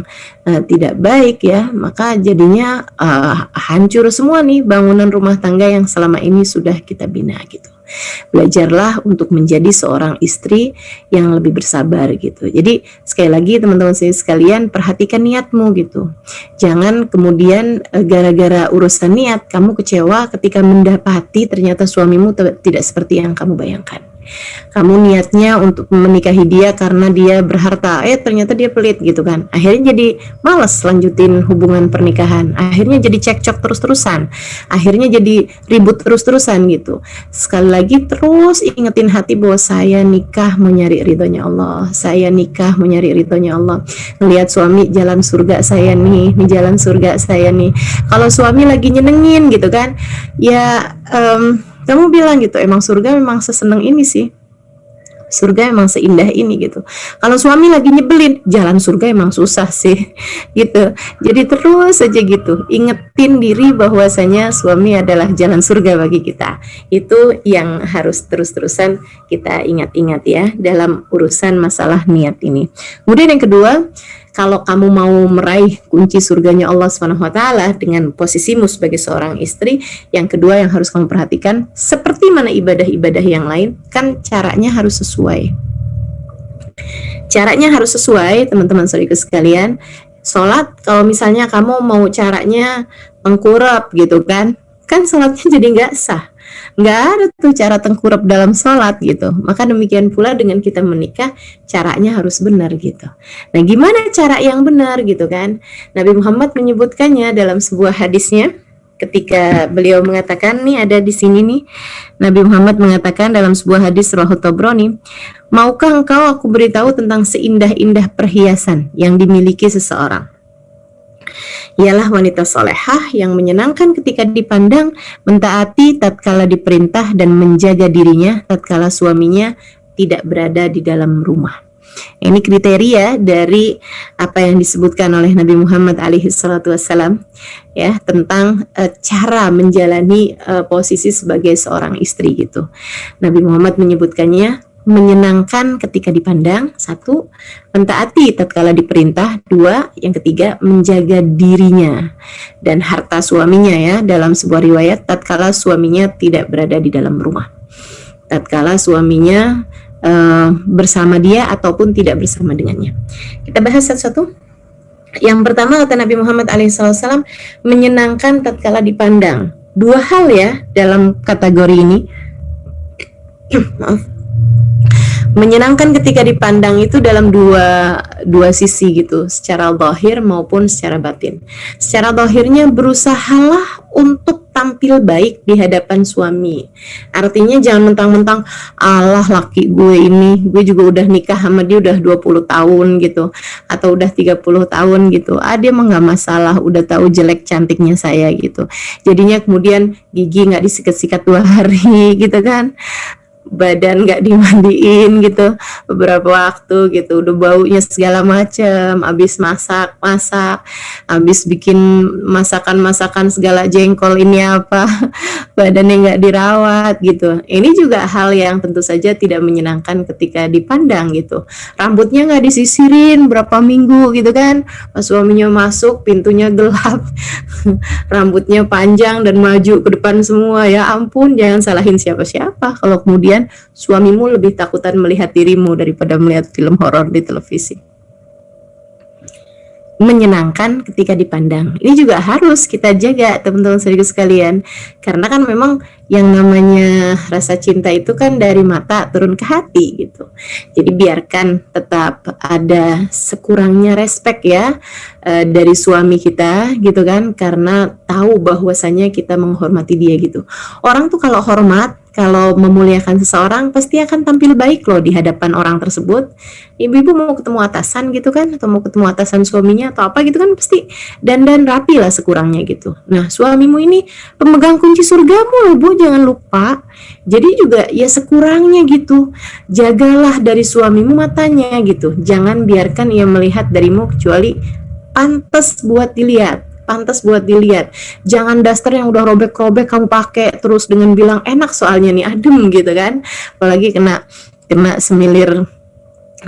tidak baik ya, maka jadinya hancur semua nih bangunan rumah tangga yang selama ini sudah kita bina gitu. Belajarlah untuk menjadi seorang istri yang lebih bersabar gitu. Jadi sekali lagi teman-teman saya sekalian, perhatikan niatmu gitu. Jangan kemudian gara-gara urusan niat kamu kecewa ketika mendapati ternyata suamimu tidak seperti yang kamu bayangkan. Kamu niatnya untuk menikahi dia karena dia berharta, ternyata dia pelit gitu kan. Akhirnya jadi malas lanjutin hubungan pernikahan. Akhirnya jadi cekcok terus-terusan. Akhirnya jadi ribut terus-terusan gitu. Sekali lagi terus ingetin hati bahwa saya nikah mau nyari ridhonya Allah. Saya nikah mau nyari ridhonya Allah. Ngelihat suami jalan surga saya nih jalan surga saya nih. Kalau suami lagi nyenengin gitu kan, ya kamu bilang gitu, emang surga memang seseneng ini sih, surga emang seindah ini gitu. Kalau suami lagi nyebelin, jalan surga emang susah sih gitu. Jadi terus saja gitu, ingetin diri bahwasanya suami adalah jalan surga bagi kita. Itu yang harus terus-terusan kita ingat-ingat ya dalam urusan masalah niat ini. Kemudian yang kedua, kalau kamu mau meraih kunci surganya Allah SWT dengan posisimu sebagai seorang istri, yang kedua yang harus kamu perhatikan, seperti mana ibadah-ibadah yang lain, kan caranya harus sesuai. Caranya harus sesuai, teman-teman saudaraku sekalian. Sholat, kalau misalnya kamu mau caranya tengkurap gitu kan sholatnya jadi nggak sah. Nggak ada tuh cara tengkurap dalam sholat gitu. Maka demikian pula dengan kita menikah, caranya harus benar gitu. Nah, gimana cara yang benar gitu kan? Nabi Muhammad menyebutkannya dalam sebuah hadisnya, ketika beliau mengatakan, nih ada di sini nih, Nabi Muhammad mengatakan dalam sebuah hadis riwayat Tabrani, maukah engkau aku beritahu tentang seindah-indah perhiasan yang dimiliki seseorang? Ialah wanita solehah yang menyenangkan ketika dipandang, mentaati tatkala diperintah, dan menjaga dirinya tatkala suaminya tidak berada di dalam rumah. Ini kriteria dari apa yang disebutkan oleh Nabi Muhammad alaihissalam ya, tentang cara menjalani posisi sebagai seorang istri gitu. Nabi Muhammad menyebutkannya menyenangkan ketika dipandang, 1, mentaati tatkala diperintah, 2, yang ketiga menjaga dirinya dan harta suaminya ya, dalam sebuah riwayat tatkala suaminya tidak berada di dalam rumah. Tatkala suaminya bersama dia ataupun tidak bersama dengannya. Kita bahas satu-satu. Yang pertama, kata Nabi Muhammad SAW, menyenangkan tatkala dipandang. Dua hal ya dalam kategori ini. Maaf. Menyenangkan ketika dipandang itu dalam dua sisi gitu, secara zahir maupun secara batin. Secara zahirnya berusahalah untuk tampil baik di hadapan suami. Artinya jangan mentang-mentang Allah laki gue juga udah nikah sama dia udah 20 tahun gitu, atau udah 30 tahun gitu. Dia mah nggak masalah, udah tahu jelek cantiknya saya gitu. Jadinya kemudian gigi nggak disikat-sikat 2 hari gitu kan. Badan nggak dimandiin gitu beberapa waktu gitu, udah baunya segala macam, habis masak, habis bikin masakan segala jengkol ini apa, badannya nggak dirawat gitu. Ini juga hal yang tentu saja tidak menyenangkan ketika dipandang gitu. Rambutnya nggak disisirin berapa minggu gitu kan, pas suaminya masuk pintunya gelap, rambutnya panjang dan maju ke depan semua. Ya ampun, jangan salahin siapa-siapa kalau kemudian suamimu lebih takutan melihat dirimu daripada melihat film horor di televisi. Menyenangkan ketika dipandang. Ini juga harus kita jaga, teman-teman saudara sekalian. Karena kan memang yang namanya rasa cinta itu kan dari mata turun ke hati gitu. Jadi biarkan tetap ada sekurangnya respek ya dari suami kita gitu kan, karena tahu bahwasanya kita menghormati dia gitu. Orang tuh kalau hormat, kalau memuliakan seseorang pasti akan tampil baik loh di hadapan orang tersebut. Ibu-ibu mau ketemu atasan gitu kan, atau mau ketemu atasan suaminya atau apa gitu kan, pasti dandan rapi lah sekurangnya gitu. Nah, suamimu ini pemegang kunci surgamu loh Bu, jangan lupa. Jadi juga ya sekurangnya gitu, jagalah dari suamimu matanya gitu. Jangan biarkan ia melihat darimu kecuali pantas buat dilihat. Jangan daster yang udah robek-robek kamu pakai terus dengan bilang enak soalnya nih, adem gitu kan. Apalagi kena semilir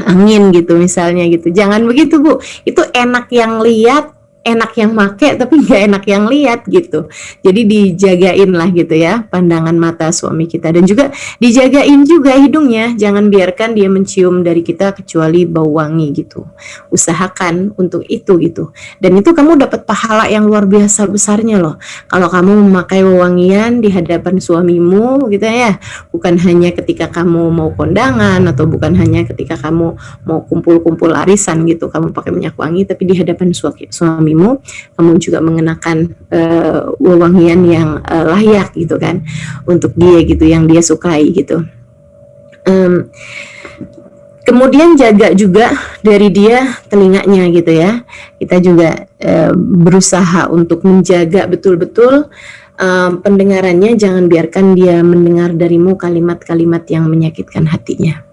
angin gitu misalnya gitu. Jangan begitu Bu. Itu enak yang lihat, enak yang make, tapi nggak enak yang lihat gitu. Jadi dijagain lah gitu ya pandangan mata suami kita, dan juga dijagain juga hidungnya. Jangan biarkan dia mencium dari kita kecuali bau wangi gitu. Usahakan untuk itu gitu. Dan itu kamu dapat pahala yang luar biasa besarnya loh. Kalau kamu memakai wewangian di hadapan suamimu gitu ya. Bukan hanya ketika kamu mau kondangan, atau bukan hanya ketika kamu mau kumpul-kumpul arisan gitu, kamu pakai minyak wangi, tapi di hadapan suamimu kamu juga mengenakan wewangian yang layak gitu kan untuk dia gitu, yang dia sukai gitu. Kemudian jaga juga dari dia telinganya gitu ya. Kita juga berusaha untuk menjaga betul-betul pendengarannya. Jangan biarkan dia mendengar darimu kalimat-kalimat yang menyakitkan hatinya.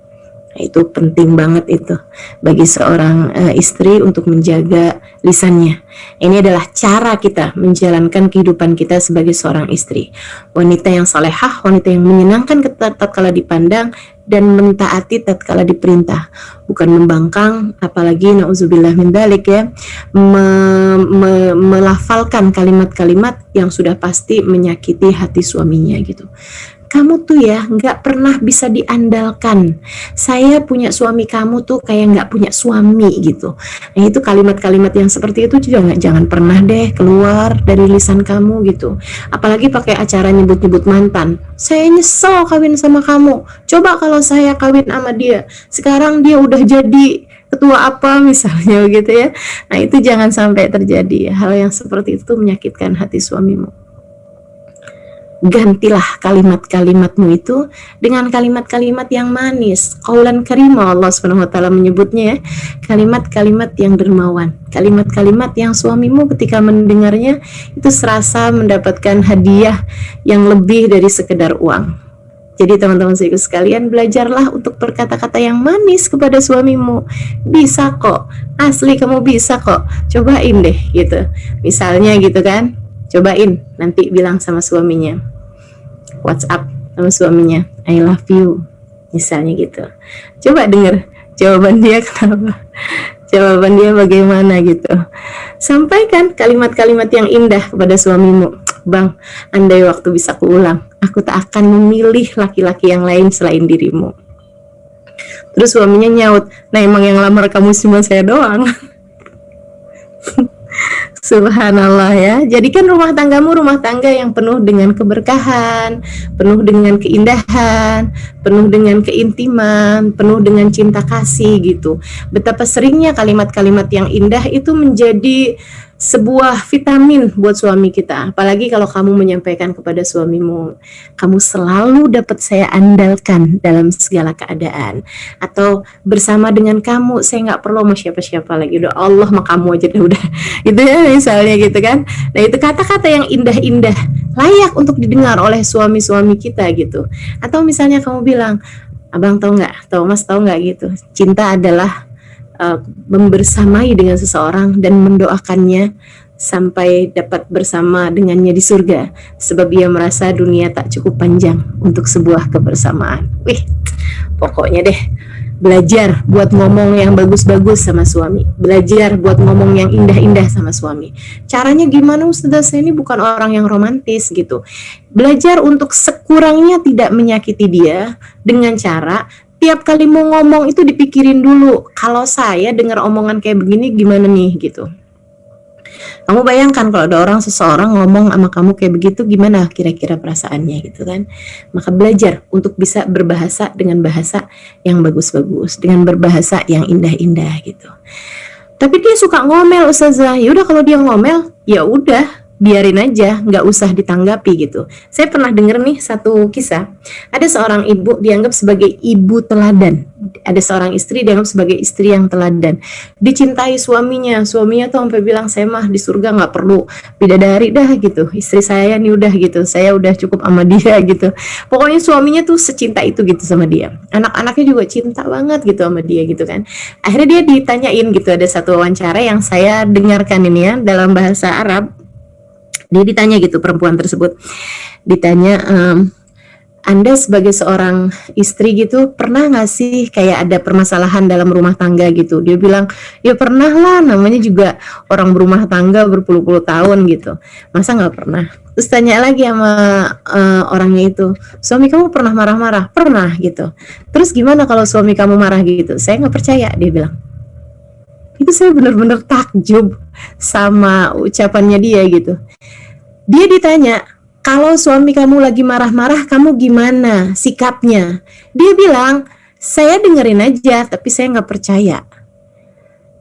Itu penting banget itu bagi seorang istri untuk menjaga lisannya. Ini adalah cara kita menjalankan kehidupan kita sebagai seorang istri. Wanita yang salehah, wanita yang menyenangkan tatkala dipandang dan mentaati tatkala diperintah. Bukan membangkang, apalagi na'udzubillah min dzalik ya, melafalkan kalimat-kalimat yang sudah pasti menyakiti hati suaminya gitu. Kamu tuh ya nggak pernah bisa diandalkan. Saya punya suami, kamu tuh kayak nggak punya suami gitu. Nah itu kalimat-kalimat yang seperti itu juga jangan pernah deh keluar dari lisan kamu gitu. Apalagi pakai acara nyebut-nyebut mantan. Saya nyesel kawin sama kamu. Coba kalau saya kawin sama dia, sekarang dia udah jadi ketua apa misalnya gitu ya. Nah itu jangan sampai terjadi. Hal yang seperti itu menyakitkan hati suamimu. Gantilah kalimat-kalimatmu itu dengan kalimat-kalimat yang manis. Qaulan karimah, Allah Subhanahu wa taala menyebutnya ya. Kalimat-kalimat yang dermawan, kalimat-kalimat yang suamimu ketika mendengarnya itu serasa mendapatkan hadiah yang lebih dari sekedar uang. Jadi teman-teman sekalian, belajarlah untuk berkata-kata yang manis kepada suamimu. Bisa kok, asli kamu bisa kok. Cobain deh gitu. Misalnya gitu kan, cobain nanti bilang sama suaminya, WhatsApp sama suaminya, I love you misalnya gitu. Coba denger jawaban dia kenapa, jawaban dia bagaimana gitu. Sampaikan kalimat-kalimat yang indah kepada suamimu. Bang, andai waktu bisa kuulang, aku tak akan memilih laki-laki yang lain selain dirimu. Terus suaminya nyaut, nah emang yang lamar kamu cuma saya doang. Subhanallah ya. Jadikan rumah tanggamu rumah tangga yang penuh dengan keberkahan, penuh dengan keindahan, penuh dengan keintiman, penuh dengan cinta kasih gitu. Betapa seringnya kalimat-kalimat yang indah itu menjadi sebuah vitamin buat suami kita. Apalagi kalau kamu menyampaikan kepada suamimu, kamu selalu dapat saya andalkan dalam segala keadaan. Atau bersama dengan kamu saya nggak perlu sama siapa-siapa lagi, udah Allah sama kamu aja deh udah. Itu ya misalnya gitu kan. Nah itu kata-kata yang indah-indah, layak untuk didengar oleh suami-suami kita gitu. Atau misalnya kamu bilang, abang tahu nggak, atau mas tahu nggak gitu, cinta adalah membersamai dengan seseorang dan mendoakannya sampai dapat bersama dengannya di surga, sebab ia merasa dunia tak cukup panjang untuk sebuah kebersamaan. Wih, pokoknya deh belajar buat ngomong yang bagus-bagus sama suami, belajar buat ngomong yang indah-indah sama suami. Caranya gimana Ustazah? Saya ini bukan orang yang romantis gitu. Belajar untuk sekurangnya tidak menyakiti dia dengan cara tiap kali mau ngomong itu dipikirin dulu, kalau saya dengar omongan kayak begini gimana nih gitu. Kamu bayangkan kalau ada seseorang ngomong sama kamu kayak begitu, gimana kira-kira perasaannya gitu kan. Maka belajar untuk bisa berbahasa dengan bahasa yang bagus-bagus, dengan berbahasa yang indah-indah gitu. Tapi dia suka ngomel Ustazah. Ya udah, kalau dia ngomel ya udah, biarin aja, nggak usah ditanggapi gitu. Saya pernah dengar nih satu kisah. Ada seorang ibu dianggap sebagai ibu teladan. Ada seorang istri dianggap sebagai istri yang teladan. Dicintai suaminya. Suaminya tuh sampai bilang, saya mah di surga nggak perlu bidadari dah gitu. Istri saya nih udah gitu. Saya udah cukup sama dia gitu. Pokoknya suaminya tuh secinta itu gitu sama dia. Anak-anaknya juga cinta banget gitu sama dia gitu kan. Akhirnya dia ditanyain gitu, ada satu wawancara yang saya dengarkan ini ya dalam bahasa Arab. Dia ditanya gitu, perempuan tersebut ditanya, Anda sebagai seorang istri gitu pernah nggak sih kayak ada permasalahan dalam rumah tangga gitu? Dia bilang, ya pernah lah, namanya juga orang berumah tangga berpuluh-puluh tahun gitu, masa nggak pernah? Terus tanya lagi sama orangnya itu, suami kamu pernah marah-marah? Pernah gitu. Terus gimana kalau suami kamu marah gitu? Saya nggak percaya, dia bilang. Itu saya benar-benar takjub sama ucapannya dia gitu. Dia ditanya, kalau suami kamu lagi marah-marah, kamu gimana sikapnya? Dia bilang, saya dengerin aja, tapi saya nggak percaya.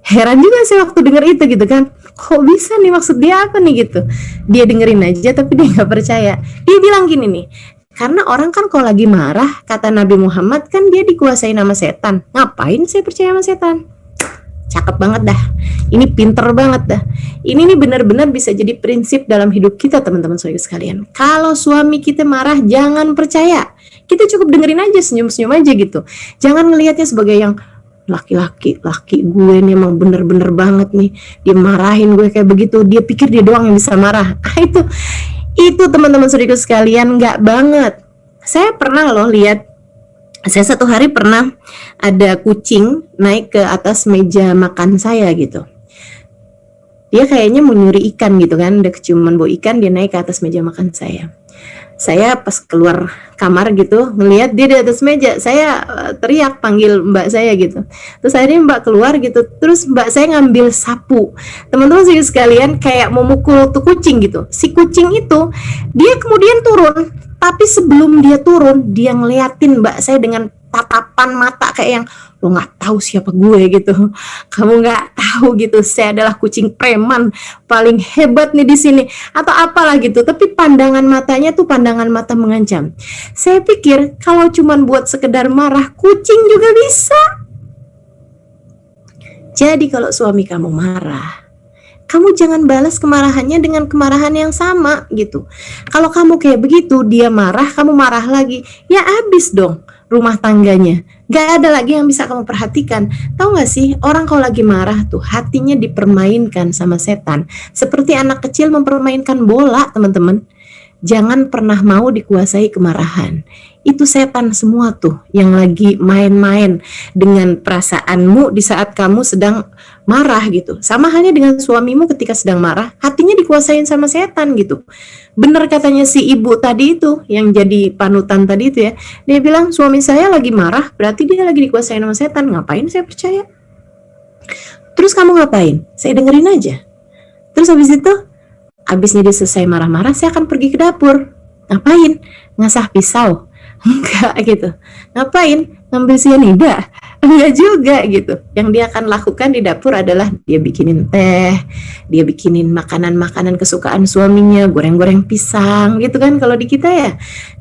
Heran juga saya waktu denger itu gitu kan, kok bisa nih, maksud dia apa nih gitu. Dia dengerin aja tapi dia nggak percaya. Dia bilang gini nih, karena orang kan kalau lagi marah, kata Nabi Muhammad kan dia dikuasai nama setan. Ngapain saya percaya sama setan? Cakep banget dah, ini pinter banget dah. Ini nih benar-benar bisa jadi prinsip dalam hidup kita teman-teman sekalian. Kalau suami kita marah, jangan percaya. Kita cukup dengerin aja, senyum-senyum aja gitu. Jangan ngelihatnya sebagai yang laki gue nih emang bener-bener banget nih, dia marahin gue kayak begitu, dia pikir dia doang yang bisa marah. Itu teman-teman sekalian, nggak banget. Saya pernah loh lihat, saya satu hari pernah ada kucing naik ke atas meja makan saya gitu. Dia kayaknya mau nyuri ikan gitu kan, udah keciuman bau ikan, dia naik ke atas meja makan saya. Saya pas keluar kamar gitu, ngelihat dia di atas meja, saya teriak panggil mbak saya gitu. Terus akhirnya mbak keluar gitu, terus mbak saya ngambil sapu. Teman-teman sekalian, kayak mau mukul tuh kucing gitu. Si kucing itu, dia kemudian turun. Tapi sebelum dia turun, dia ngeliatin mbak saya dengan tatapan mata kayak yang, lo nggak tahu siapa gue gitu, kamu nggak tahu gitu, saya adalah kucing preman paling hebat nih di sini atau apalah gitu. Tapi pandangan matanya tuh pandangan mata mengancam. Saya pikir kalau cuman buat sekedar marah, kucing juga bisa. Jadi kalau suami kamu marah, kamu jangan balas kemarahannya dengan kemarahan yang sama gitu. Kalau kamu kayak begitu, dia marah, kamu marah lagi, ya habis dong rumah tangganya. Gak ada lagi yang bisa kamu perhatikan. Tahu gak sih, orang kalau lagi marah tuh hatinya dipermainkan sama setan. Seperti anak kecil mempermainkan bola, teman-teman. Jangan pernah mau dikuasai kemarahan. Itu setan semua tuh yang lagi main-main dengan perasaanmu di saat kamu sedang marah gitu. Sama halnya dengan suamimu ketika sedang marah, hatinya dikuasain sama setan gitu. Bener katanya si ibu tadi itu, yang jadi panutan tadi itu ya. Dia bilang, suami saya lagi marah, berarti dia lagi dikuasain sama setan. Ngapain saya percaya? Terus kamu ngapain? Saya dengerin aja. Terus habis itu, habisnya dia selesai marah-marah, saya akan pergi ke dapur. Ngapain? Ngasah pisau. Enggak gitu. Ngapain? Ngambil sianida? Enggak juga gitu. Yang dia akan lakukan di dapur adalah dia bikinin teh, dia bikinin makanan-makanan kesukaan suaminya, goreng-goreng pisang gitu kan kalau di kita ya.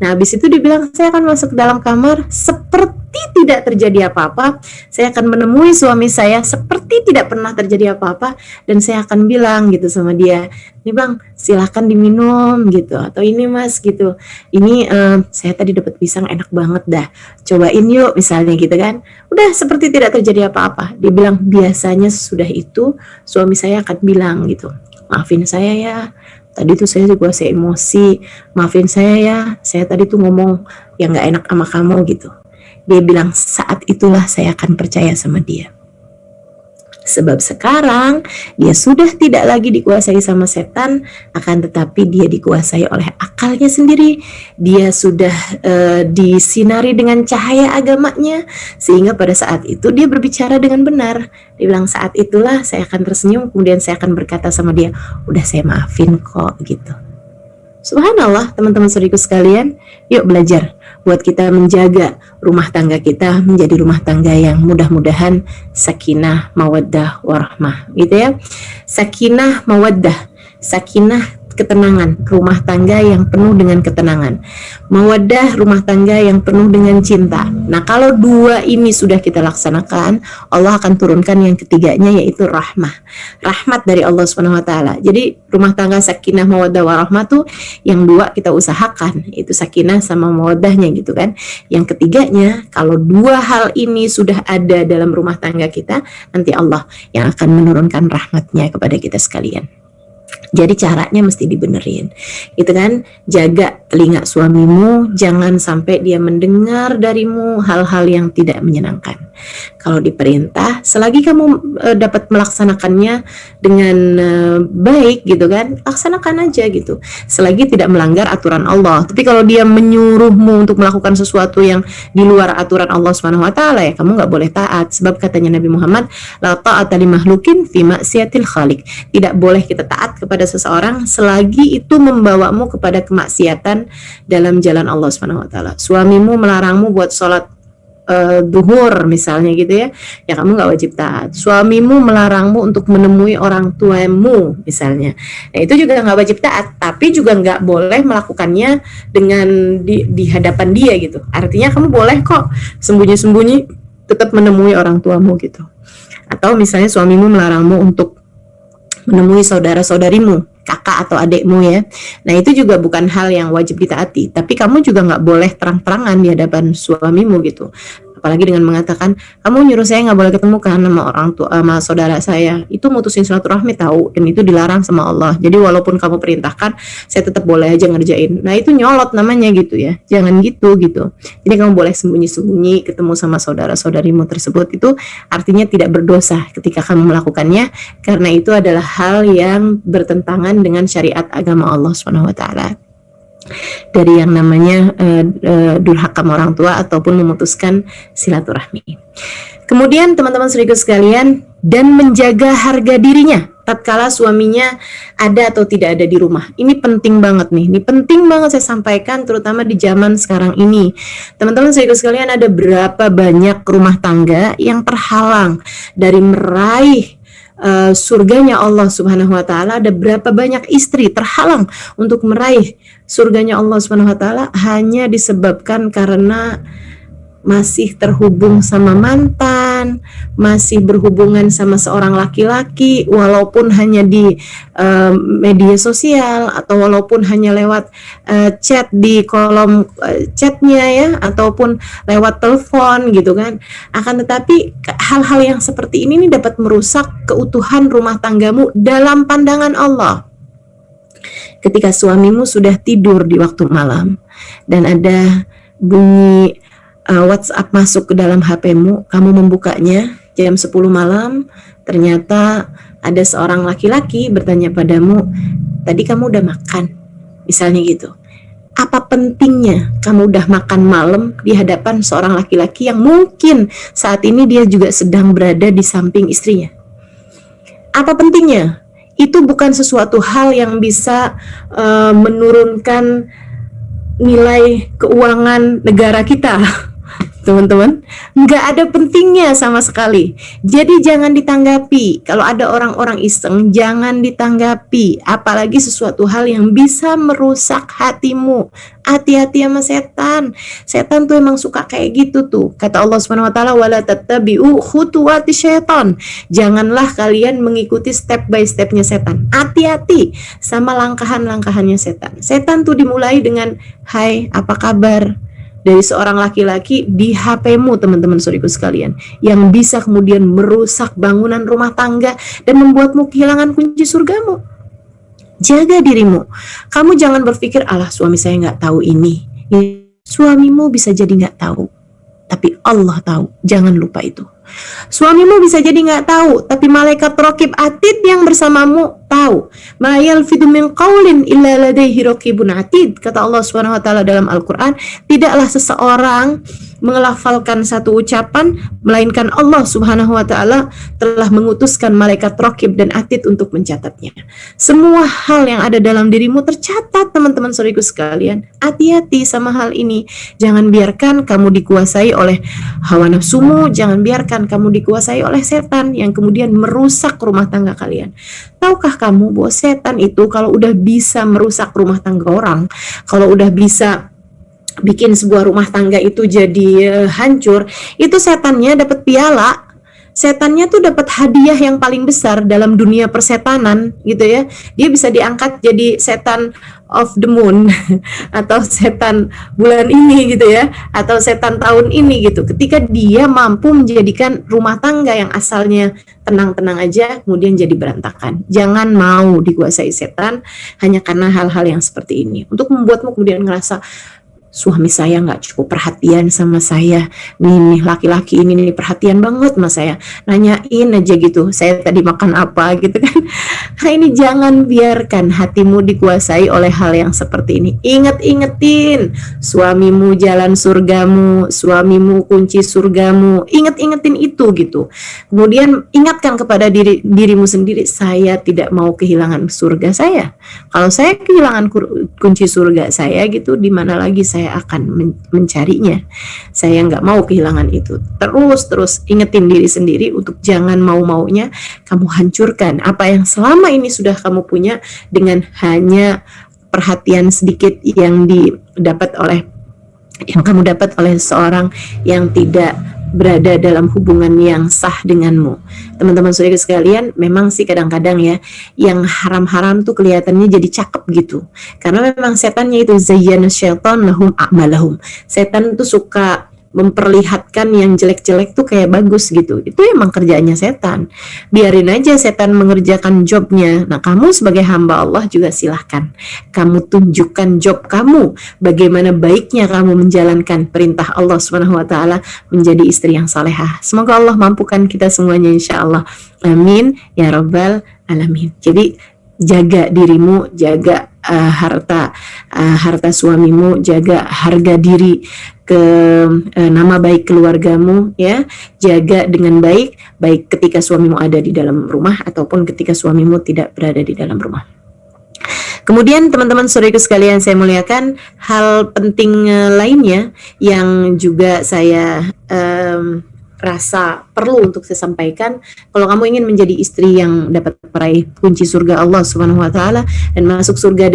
Nah, habis itu dibilang saya akan masuk ke dalam kamar seperti tidak terjadi apa-apa. Saya akan menemui suami saya seperti tidak pernah terjadi apa-apa, dan saya akan bilang gitu sama dia, "Nih Bang, silahkan diminum gitu, atau ini Mas gitu. Ini saya tadi dapat pisang enak banget dah. Cobain yuk," misalnya gitu kan. Udah seperti tidak terjadi apa-apa. Dia bilang biasanya sesudah itu suami saya akan bilang gitu, "Maafin saya ya. Tadi tuh saya juga emosi. Maafin saya ya. Saya tadi tuh ngomong yang nggak enak sama kamu gitu." Dia bilang saat itulah saya akan percaya sama dia. Sebab sekarang dia sudah tidak lagi dikuasai sama setan, akan tetapi dia dikuasai oleh akalnya sendiri. Dia sudah disinari dengan cahaya agamanya, sehingga pada saat itu dia berbicara dengan benar. Dia bilang saat itulah saya akan tersenyum, kemudian saya akan berkata sama dia, "Udah saya maafin kok," gitu. Subhanallah, teman-teman saudariku sekalian, yuk belajar buat kita menjaga rumah tangga kita menjadi rumah tangga yang mudah-mudahan sakinah, mawaddah, warahmah, gitu ya. Sakinah, mawaddah, sakinah ketenangan, rumah tangga yang penuh dengan ketenangan. Mawaddah, rumah tangga yang penuh dengan cinta. Nah, kalau dua ini sudah kita laksanakan, Allah akan turunkan yang ketiganya, yaitu rahmah. Rahmat dari Allah Subhanahu wa taala. Jadi, rumah tangga sakinah, mawaddah, warahmah tuh yang dua kita usahakan, itu sakinah sama mawaddahnya gitu kan. Yang ketiganya, kalau dua hal ini sudah ada dalam rumah tangga kita, nanti Allah yang akan menurunkan rahmatnya kepada kita sekalian. Jadi caranya mesti dibenerin, gitu kan? Jaga telinga suamimu, jangan sampai dia mendengar darimu hal-hal yang tidak menyenangkan. Kalau diperintah, selagi kamu dapat melaksanakannya dengan baik, gitu kan? Laksanakan aja gitu. Selagi tidak melanggar aturan Allah. Tapi kalau dia menyuruhmu untuk melakukan sesuatu yang di luar aturan Allah Subhanahu wa taala, ya kamu nggak boleh taat. Sebab katanya Nabi Muhammad, la ta'ata li makhluqin fi ma'siyatil khaliq. Tidak boleh kita taat kepada seseorang selagi itu membawamu kepada kemaksiatan dalam jalan Allah Subhanahu wa taala. Suamimu melarangmu buat sholat duhur misalnya gitu ya, ya kamu nggak wajib taat. Suamimu melarangmu untuk menemui orang tuamu misalnya, nah itu juga nggak wajib taat, tapi juga nggak boleh melakukannya dengan di hadapan dia gitu. Artinya kamu boleh kok sembunyi-sembunyi tetap menemui orang tuamu gitu. Atau misalnya suamimu melarangmu untuk menemui saudara-saudarimu, kakak atau adikmu ya. Nah itu juga bukan hal yang wajib ditaati, tapi kamu juga nggak boleh terang-terangan di hadapan suamimu gitu. Apalagi dengan mengatakan, kamu nyuruh saya nggak boleh ketemu kan sama orang tua, sama saudara saya. Itu mutusin silaturahmi tahu, dan itu dilarang sama Allah. Jadi walaupun kamu perintahkan, saya tetap boleh aja ngerjain. Nah itu nyolot namanya gitu ya. Jangan gitu. Jadi kamu boleh sembunyi-sembunyi ketemu sama saudara-saudarimu tersebut. Itu artinya tidak berdosa ketika kamu melakukannya, karena itu adalah hal yang bertentangan dengan syariat agama Allah Subhanahu wa taala. Dari yang namanya durhaka orang tua ataupun memutuskan silaturahmi. Kemudian teman-teman saudaraku sekalian, dan menjaga harga dirinya tatkala suaminya ada atau tidak ada di rumah. Ini penting banget nih. Ini penting banget saya sampaikan, terutama di zaman sekarang ini. Teman-teman saudaraku sekalian, ada berapa banyak rumah tangga yang terhalang dari meraih surganya Allah Subhanahu wa taala. Ada berapa banyak istri terhalang untuk meraih surganya Allah Subhanahu wa taala hanya disebabkan karena masih terhubung sama mantan, masih berhubungan sama seorang laki-laki, walaupun hanya di media sosial, atau walaupun hanya lewat chat di kolom chatnya ya, ataupun lewat telepon gitu kan. Akan tetapi hal-hal yang seperti ini dapat merusak keutuhan rumah tanggamu dalam pandangan Allah. Ketika suamimu sudah tidur di waktu malam dan ada bunyi WhatsApp masuk ke dalam HP-mu, kamu membukanya jam 10 malam, ternyata ada seorang laki-laki bertanya padamu, tadi kamu udah makan? Misalnya gitu. Apa pentingnya kamu udah makan malam di hadapan seorang laki-laki yang mungkin saat ini dia juga sedang berada di samping istrinya? Apa pentingnya? Itu bukan sesuatu hal yang bisa menurunkan nilai keuangan negara kita, teman-teman. Nggak ada pentingnya sama sekali. Jadi jangan ditanggapi. Kalau ada orang-orang iseng, jangan ditanggapi. Apalagi sesuatu hal yang bisa merusak hatimu. Hati-hati sama setan. Setan tuh emang suka kayak gitu tuh. Kata Allah Subhanahu wa taala, wala tattabi'u khutuwati syaitan. Janganlah kalian mengikuti step by stepnya setan. Hati-hati sama langkahan-langkahannya setan. Setan tuh dimulai dengan, hai, apa kabar? Dari seorang laki-laki di HP-mu, teman-teman saudaraku sekalian, yang bisa kemudian merusak bangunan rumah tangga dan membuatmu kehilangan kunci surgamu. Jaga dirimu. Kamu jangan berpikir, alah suami saya nggak tahu ini. Suamimu bisa jadi nggak tahu, tapi Allah tahu. Jangan lupa itu. Suamimu bisa jadi nggak tahu, tapi malaikat raqib atid yang bersamamu tahu. Ma yalfidu min qaulin illa ladaihi raqibun atid. Kata Allah Subhanahu wa taala dalam Al-Qur'an, tidaklah seseorang melafalkan satu ucapan melainkan Allah Subhanahu wa taala telah mengutuskan malaikat raqib dan atid untuk mencatatnya. Semua hal yang ada dalam dirimu tercatat, teman-teman saudaraku sekalian. Hati-hati sama hal ini. Jangan biarkan kamu dikuasai oleh hawa nafsumu, jangan biarkan kamu dikuasai oleh setan yang kemudian merusak rumah tangga kalian. Tahukah kamu bahwa setan itu kalau udah bisa merusak rumah tangga orang, kalau udah bisa bikin sebuah rumah tangga itu jadi hancur, itu setannya dapat piala. Setannya tuh dapat hadiah yang paling besar dalam dunia persetanan gitu ya. Dia bisa diangkat jadi setan of the moon atau setan bulan ini gitu ya, atau setan tahun ini gitu. Ketika dia mampu menjadikan rumah tangga yang asalnya tenang-tenang aja kemudian jadi berantakan. Jangan mau dikuasai setan hanya karena hal-hal yang seperti ini, untuk membuatmu kemudian ngerasa suami saya nggak cukup perhatian sama saya, nih laki-laki ini nih perhatian banget sama saya, nanyain aja gitu, saya tadi makan apa gitu kan. Nah ini jangan biarkan hatimu dikuasai oleh hal yang seperti ini. Ingat-ingetin suamimu jalan surgamu, suamimu kunci surgamu, ingat-ingetin itu gitu. Kemudian ingatkan kepada dirimu sendiri, saya tidak mau kehilangan surga saya. Kalau saya kehilangan kunci surga saya gitu, di mana lagi saya akan mencarinya. Saya nggak mau kehilangan itu. Terus ingetin diri sendiri untuk jangan mau-maunya kamu hancurkan apa yang selama ini sudah kamu punya dengan hanya perhatian sedikit yang kamu dapat oleh seorang yang tidak berada dalam hubungan yang sah denganmu. Teman-teman saudara sekalian, memang sih kadang-kadang ya yang haram-haram tuh kelihatannya jadi cakep gitu. Karena memang setannya itu zayyana syaitan lahum a'malahum. Setan tuh suka memperlihatkan yang jelek-jelek tuh kayak bagus gitu. Itu emang kerjaannya setan. Biarin aja setan mengerjakan jobnya. Nah kamu sebagai hamba Allah juga silahkan kamu tunjukkan job kamu, bagaimana baiknya kamu menjalankan perintah Allah Subhanahu wa taala menjadi istri yang salehah. Semoga Allah mampukan kita semuanya insyaallah. Amin ya rabbal alamin. Jadi jaga dirimu, jaga harta suamimu, jaga harga diri, nama baik keluargamu ya, jaga dengan baik ketika suamimu ada di dalam rumah ataupun ketika suamimu tidak berada di dalam rumah. Kemudian teman-teman saudaraku sekalian saya muliakan, hal penting lainnya yang juga saya rasa perlu untuk saya sampaikan, kalau kamu ingin menjadi istri yang dapat meraih kunci surga Allah Subhanahu wa taala dan masuk surga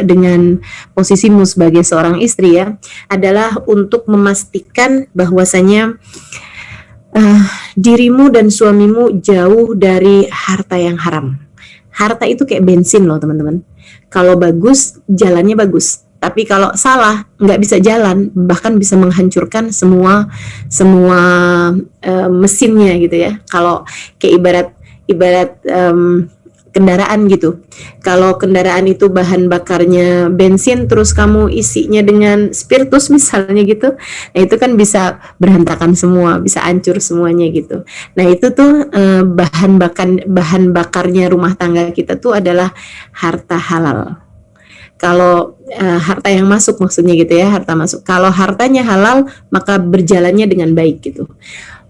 dengan posisimu sebagai seorang istri ya, adalah untuk memastikan bahwasanya dirimu dan suamimu jauh dari harta yang haram. Harta itu kayak bensin loh teman-teman. Kalau bagus, jalannya bagus. Tapi kalau salah, nggak bisa jalan, bahkan bisa menghancurkan semua mesinnya gitu ya. Kalau kayak ibarat kendaraan gitu. Kalau kendaraan itu bahan bakarnya bensin terus kamu isinya dengan spiritus misalnya gitu, nah itu kan bisa berantakan semua, bisa hancur semuanya gitu. Nah itu tuh bahan bakarnya rumah tangga kita tuh adalah harta halal. Kalau harta yang masuk maksudnya gitu ya, harta masuk. Kalau hartanya halal maka berjalannya dengan baik gitu.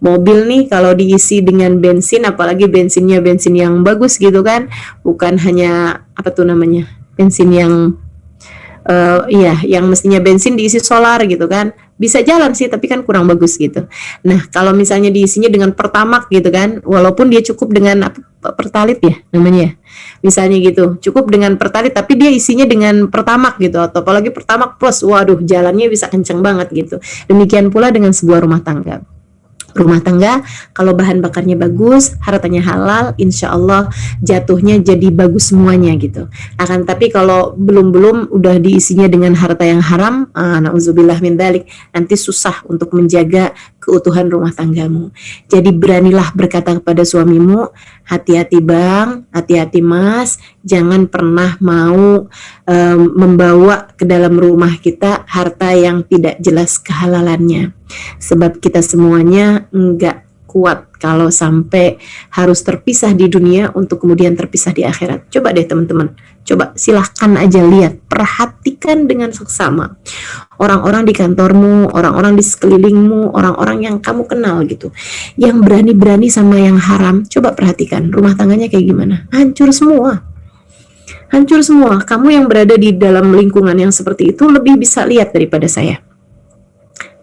Mobil nih kalau diisi dengan bensin, apalagi bensinnya bensin yang bagus gitu kan, bukan hanya apa tuh namanya, bensin yang iya, yang mestinya bensin diisi solar gitu kan, bisa jalan sih tapi kan kurang bagus gitu. Nah kalau misalnya diisinya dengan pertamax gitu kan, walaupun dia cukup dengan pertalit ya namanya, misalnya gitu, cukup dengan pertalit tapi dia isinya dengan pertamax gitu, atau apalagi pertamax plus, waduh jalannya bisa kenceng banget gitu. Demikian pula dengan sebuah rumah tangga. Rumah tangga kalau bahan bakarnya bagus, hartanya halal, insya Allah jatuhnya jadi bagus semuanya gitu. Akan tapi kalau belum udah diisinya dengan harta yang haram, na'udzubillah min dzalik, nanti susah untuk menjaga keutuhan rumah tanggamu. Jadi beranilah berkata kepada suamimu, hati-hati bang, hati-hati mas, jangan pernah mau membawa ke dalam rumah kita harta yang tidak jelas kehalalannya. Sebab kita semuanya enggak kuat kalau sampai harus terpisah di dunia untuk kemudian terpisah di akhirat. Coba deh teman-teman, coba silahkan aja lihat, perhatikan dengan seksama orang-orang di kantormu, orang-orang di sekelilingmu, orang-orang yang kamu kenal gitu, yang berani-berani sama yang haram. Coba perhatikan rumah tangganya kayak gimana, hancur semua. Hancur semua. Kamu yang berada di dalam lingkungan yang seperti itu lebih bisa lihat daripada saya.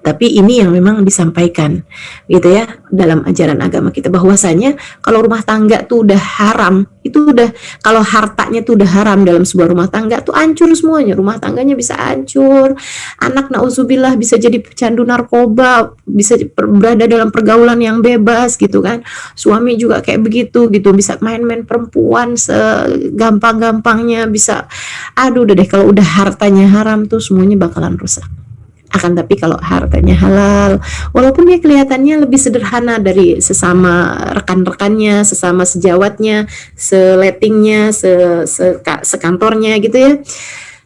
Tapi ini yang memang disampaikan gitu ya dalam ajaran agama kita, bahwasanya kalau rumah tangga tuh udah haram, itu udah, kalau hartanya tuh udah haram dalam sebuah rumah tangga tuh hancur semuanya. Rumah tangganya bisa hancur, anak na'udzubillah bisa jadi pecandu narkoba, bisa berada dalam pergaulan yang bebas gitu kan. Suami juga kayak begitu gitu, bisa main-main perempuan segampang-gampangnya, bisa aduh udah deh, kalau udah hartanya haram tuh semuanya bakalan rusak. Akan tapi kalau hartanya halal, walaupun dia kelihatannya lebih sederhana dari sesama rekan-rekannya, sesama sejawatnya, seletingnya, sekantornya gitu ya,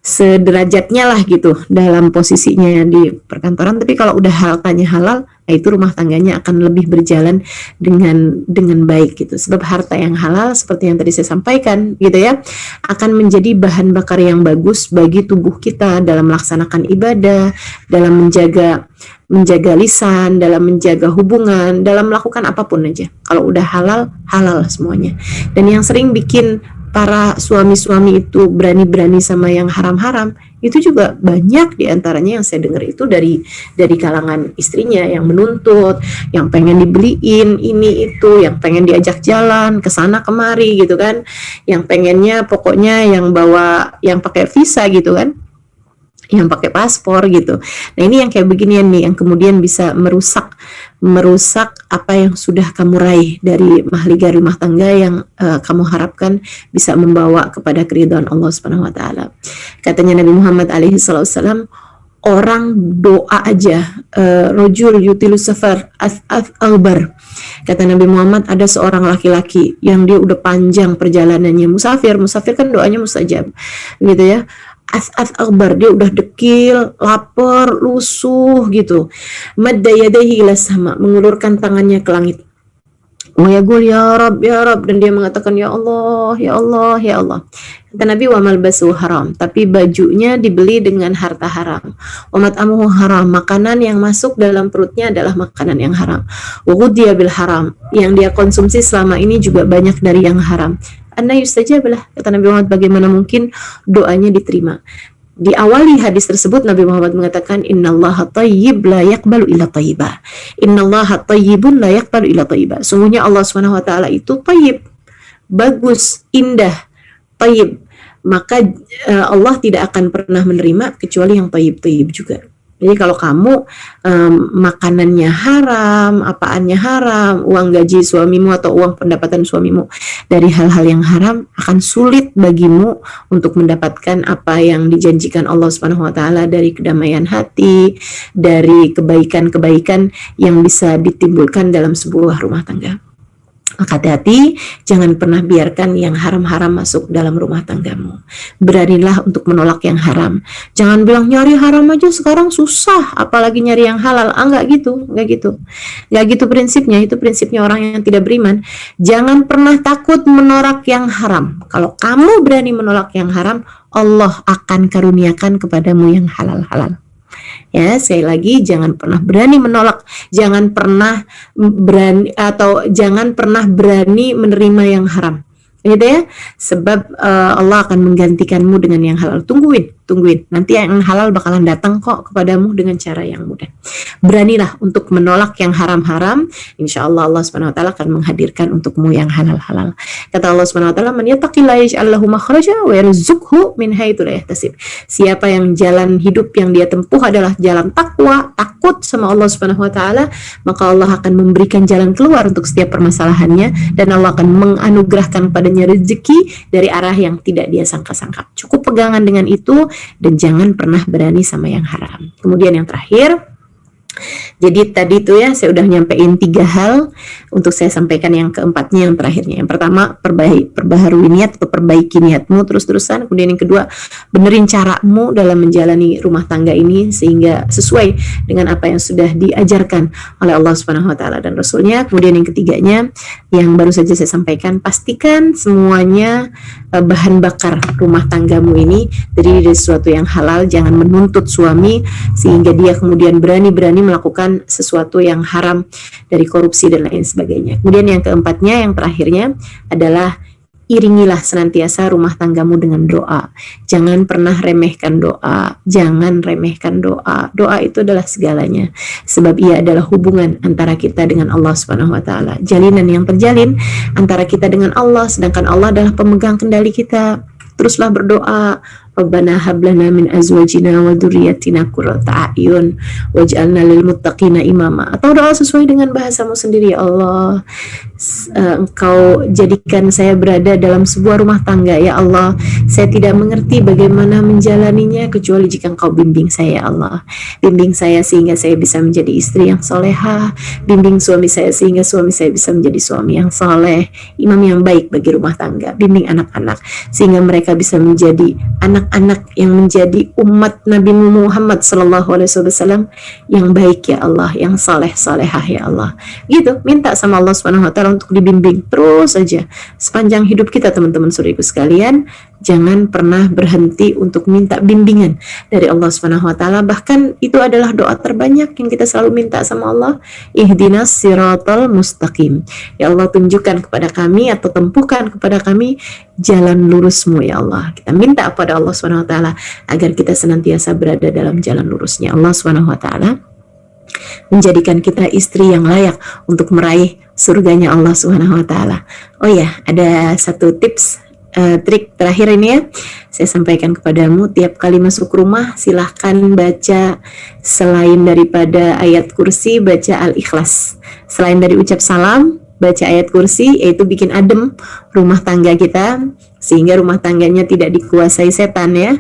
sederajatnya lah gitu dalam posisinya di perkantoran, tapi kalau udah hartanya halal, nah itu rumah tangganya akan lebih berjalan dengan baik gitu. Sebab harta yang halal seperti yang tadi saya sampaikan gitu ya, akan menjadi bahan bakar yang bagus bagi tubuh kita dalam melaksanakan ibadah, dalam menjaga lisan, dalam menjaga hubungan, dalam melakukan apapun aja. Kalau udah halal, halal semuanya. Dan yang sering bikin para suami-suami itu berani-berani sama yang haram-haram, itu juga banyak diantaranya yang saya dengar itu dari kalangan istrinya yang menuntut, yang pengen dibeliin ini itu, yang pengen diajak jalan ke sana kemari gitu kan, yang pengennya pokoknya yang bawa, yang pakai visa gitu kan, yang pakai paspor gitu. Nah ini yang kayak beginian nih yang kemudian bisa merusak apa yang sudah kamu raih dari mahligai rumah tangga yang kamu harapkan bisa membawa kepada keridhaan Allah Subhanahu wa taala. Katanya Nabi Muhammad alaihi wasallam, orang doa aja, rojul yutilu safar albar. Kata Nabi Muhammad, ada seorang laki-laki yang dia udah panjang perjalanannya, musafir kan doanya mustajab gitu ya. As akbar, dia udah dekil, lapar, lusuh gitu. Madda yadayhi ila sama, mengulurkan tangannya ke langit. Wayaqul ya Rabb, dan dia mengatakan ya Allah, ya Allah, ya Allah. Kata Nabi, wa malbasu haram, tapi bajunya dibeli dengan harta haram. Wa mat'amuhu haram, makanan yang masuk dalam perutnya adalah makanan yang haram. Wa ghudhiya bil haram, yang dia konsumsi selama ini juga banyak dari yang haram. Anna yustajabalah, kata Nabi Muhammad, bagaimana mungkin doanya diterima. Di awali hadis tersebut Nabi Muhammad mengatakan innallaha thayyib la yaqbalu illa thayyiba. Innallaha thayyibun la yaqbalu illa thayyiba. Sungguhnya Allah Subhanahu wa taala itu thayyib, bagus, indah, thayyib. Maka Allah tidak akan pernah menerima kecuali yang thayyib-thayyib juga. Jadi kalau kamu makanannya haram, apaannya haram, uang gaji suamimu atau uang pendapatan suamimu dari hal-hal yang haram, akan sulit bagimu untuk mendapatkan apa yang dijanjikan Allah Subhanahu wa taala dari kedamaian hati, dari kebaikan-kebaikan yang bisa ditimbulkan dalam sebuah rumah tangga. Maka hati-hati, jangan pernah biarkan yang haram-haram masuk dalam rumah tanggamu. Beranilah untuk menolak yang haram. Jangan bilang nyari haram aja sekarang susah, apalagi nyari yang halal. Enggak gitu, enggak gitu. Enggak gitu prinsipnya, itu prinsipnya orang yang tidak beriman. Jangan pernah takut menolak yang haram. Kalau kamu berani menolak yang haram, Allah akan karuniakan kepadamu yang halal-halal. Ya, sekali lagi jangan pernah berani menolak, jangan pernah berani menerima yang haram. Gitu ya. Sebab Allah akan menggantikanmu dengan yang halal. Tungguin. Nanti yang halal bakalan datang kok kepadamu dengan cara yang mudah. Beranilah untuk menolak yang haram-haram. Insya Allah Allah Subhanahu Wa Taala akan menghadirkan untukmu yang halal-halal. Kata Allah Subhanahu Wa Taala, "Man yattaqillaha yaj'al lahu makhraja wa yarzuqhu min haitsu la yahtasib." Siapa yang jalan hidup yang dia tempuh adalah jalan takwa, takut sama Allah Subhanahu Wa Taala, maka Allah akan memberikan jalan keluar untuk setiap permasalahannya, dan Allah akan menganugerahkan padanya rezeki dari arah yang tidak dia sangka-sangka. Cukup pegangan dengan itu, dan jangan pernah berani sama yang haram. Kemudian yang terakhir, jadi tadi itu ya saya udah nyampein 3 hal, untuk saya sampaikan yang keempatnya, yang terakhirnya. Yang pertama, perbaharui niat atau perbaiki niatmu terus-terusan. Kemudian yang kedua, benerin caramu dalam menjalani rumah tangga ini sehingga sesuai dengan apa yang sudah diajarkan oleh Allah Subhanahu Wa Taala dan Rasulnya. Kemudian yang ketiganya, yang baru saja saya sampaikan, pastikan semuanya bahan bakar rumah tanggamu ini dari sesuatu yang halal. Jangan menuntut suami sehingga dia kemudian berani melakukan sesuatu yang haram dari korupsi dan lain sebagainya. Kemudian yang keempatnya, yang terakhirnya adalah iringilah senantiasa rumah tanggamu dengan doa. Jangan pernah remehkan doa. Doa itu adalah segalanya. Sebab ia adalah hubungan antara kita dengan Allah Subhanahu Wa Taala. Jalinan yang terjalin antara kita dengan Allah, sedangkan Allah adalah pemegang kendali kita. Teruslah berdoa, Rabbana hablana min azwajina wa dzurriyyatina qurrata a'yun waj'alna lil muttaqina imama. Atau doa sesuai dengan bahasamu sendiri. Ya Allah, Engkau jadikan saya berada dalam sebuah rumah tangga. Ya Allah, saya tidak mengerti bagaimana menjalaninya kecuali jika Engkau bimbing saya. Ya Allah, bimbing saya sehingga saya bisa menjadi istri yang solehah, bimbing suami saya sehingga suami saya bisa menjadi suami yang soleh, imam yang baik bagi rumah tangga, bimbing anak-anak sehingga mereka bisa menjadi anak-anak yang menjadi umat Nabi Muhammad SAW yang baik. Ya Allah, yang soleh-solehah. Ya Allah, gitu, minta sama Allah Subhanahu Wa Taala untuk dibimbing terus saja sepanjang hidup kita. Teman-teman saudaraku sekalian, jangan pernah berhenti untuk minta bimbingan dari Allah Subhanahu Wa Taala. Bahkan itu adalah doa terbanyak yang kita selalu minta sama Allah. Ihdinas siratal mustaqim. Ya Allah, tunjukkan kepada kami atau tempuhkan kepada kami jalan lurusmu. Ya Allah, kita minta kepada Allah Subhanahu Wa Taala agar kita senantiasa berada dalam jalan lurusnya. Allah Subhanahu Wa Taala menjadikan kita istri yang layak untuk meraih surganya Allah Subhanahu Wa Taala. Oh ya, ada satu tips, trik terakhir ini ya, saya sampaikan kepadamu. Tiap kali masuk rumah silahkan baca, selain daripada ayat kursi, baca Al-Ikhlas. Selain dari ucap salam, baca ayat kursi, yaitu bikin adem rumah tangga kita sehingga rumah tangganya tidak dikuasai setan ya.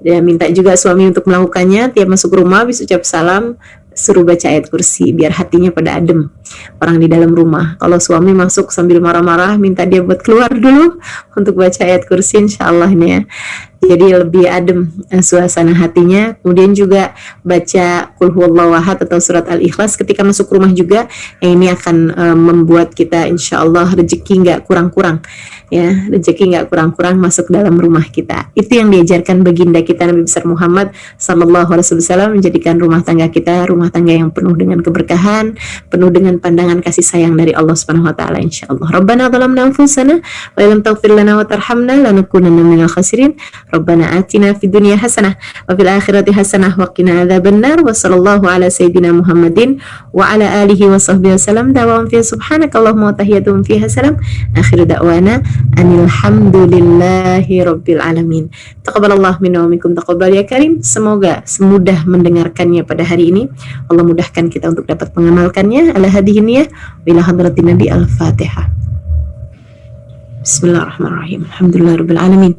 Dan minta juga suami untuk melakukannya. Tiap masuk rumah habis ucap salam, suruh baca ayat kursi biar hatinya pada adem orang di dalam rumah. Kalau suami masuk sambil marah-marah, minta dia buat keluar dulu untuk baca ayat kursi, insya Allah ini ya, jadi lebih adem suasana hatinya. Kemudian juga baca Qul huwallahu ahad atau surat Al-Ikhlas ketika masuk rumah juga. Ini akan membuat kita insya Allah rezeki nggak kurang-kurang ya, rezeki nggak kurang-kurang masuk dalam rumah kita. Itu yang diajarkan baginda kita Nabi besar Muhammad sallallahu alaihi wasallam, menjadikan rumah tangga kita rumah tangga yang penuh dengan keberkahan, penuh dengan pandangan kasih sayang dari Allah Subhanahu Wa Taala, insyaallah. Rabbana zalamna anfusana wa illam taghfir lana wa tarhamna lanakunanna minal khasirin. Rabbana atina fid dunya hasanah wa fil akhirati hasanah wa qina adzabannar. Wa sallallahu ala sayyidina Muhammadin wa ala alihi wa sahbihi wasallam. Da'waum fi subhanakallahumma wa tahiyyatuhum fiha salam. Akhiru da'wana alhamdulillahi rabbil alamin. Taqabbalallahu minna wa minkum taqabbal ya karim. Semoga semudah mendengarkannya pada hari ini. Allah mudahkan kita untuk dapat mengamalkannya. Ala hadihin ya wa ila hadratin Nabi. Al-Fatihah. Bismillahirrahmanirrahim. Alhamdulillah rabbil alamin.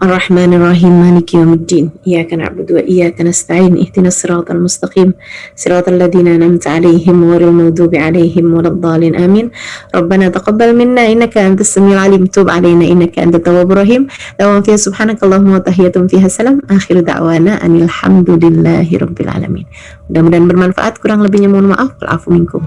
الرحمن الرحيم مالك يوم الدين إياك نعبد وإياك نستعين اهدنا الصراط المستقيم صراط الذين أنعمت عليهم غير المغضوب عليهم ولا الضالين آمين ربنا تقبل منا إنك أنت السميع العليم تب علينا إنك أنت التواب الرحيم دوام فيها سبحانك اللهم وتحياتهم فيها سلام آخر دعوانا أن الحمد لله رب العالمين. Mudah-mudahan bermanfaat, kurang lebihnya mohon maaf. Wal afu minkum.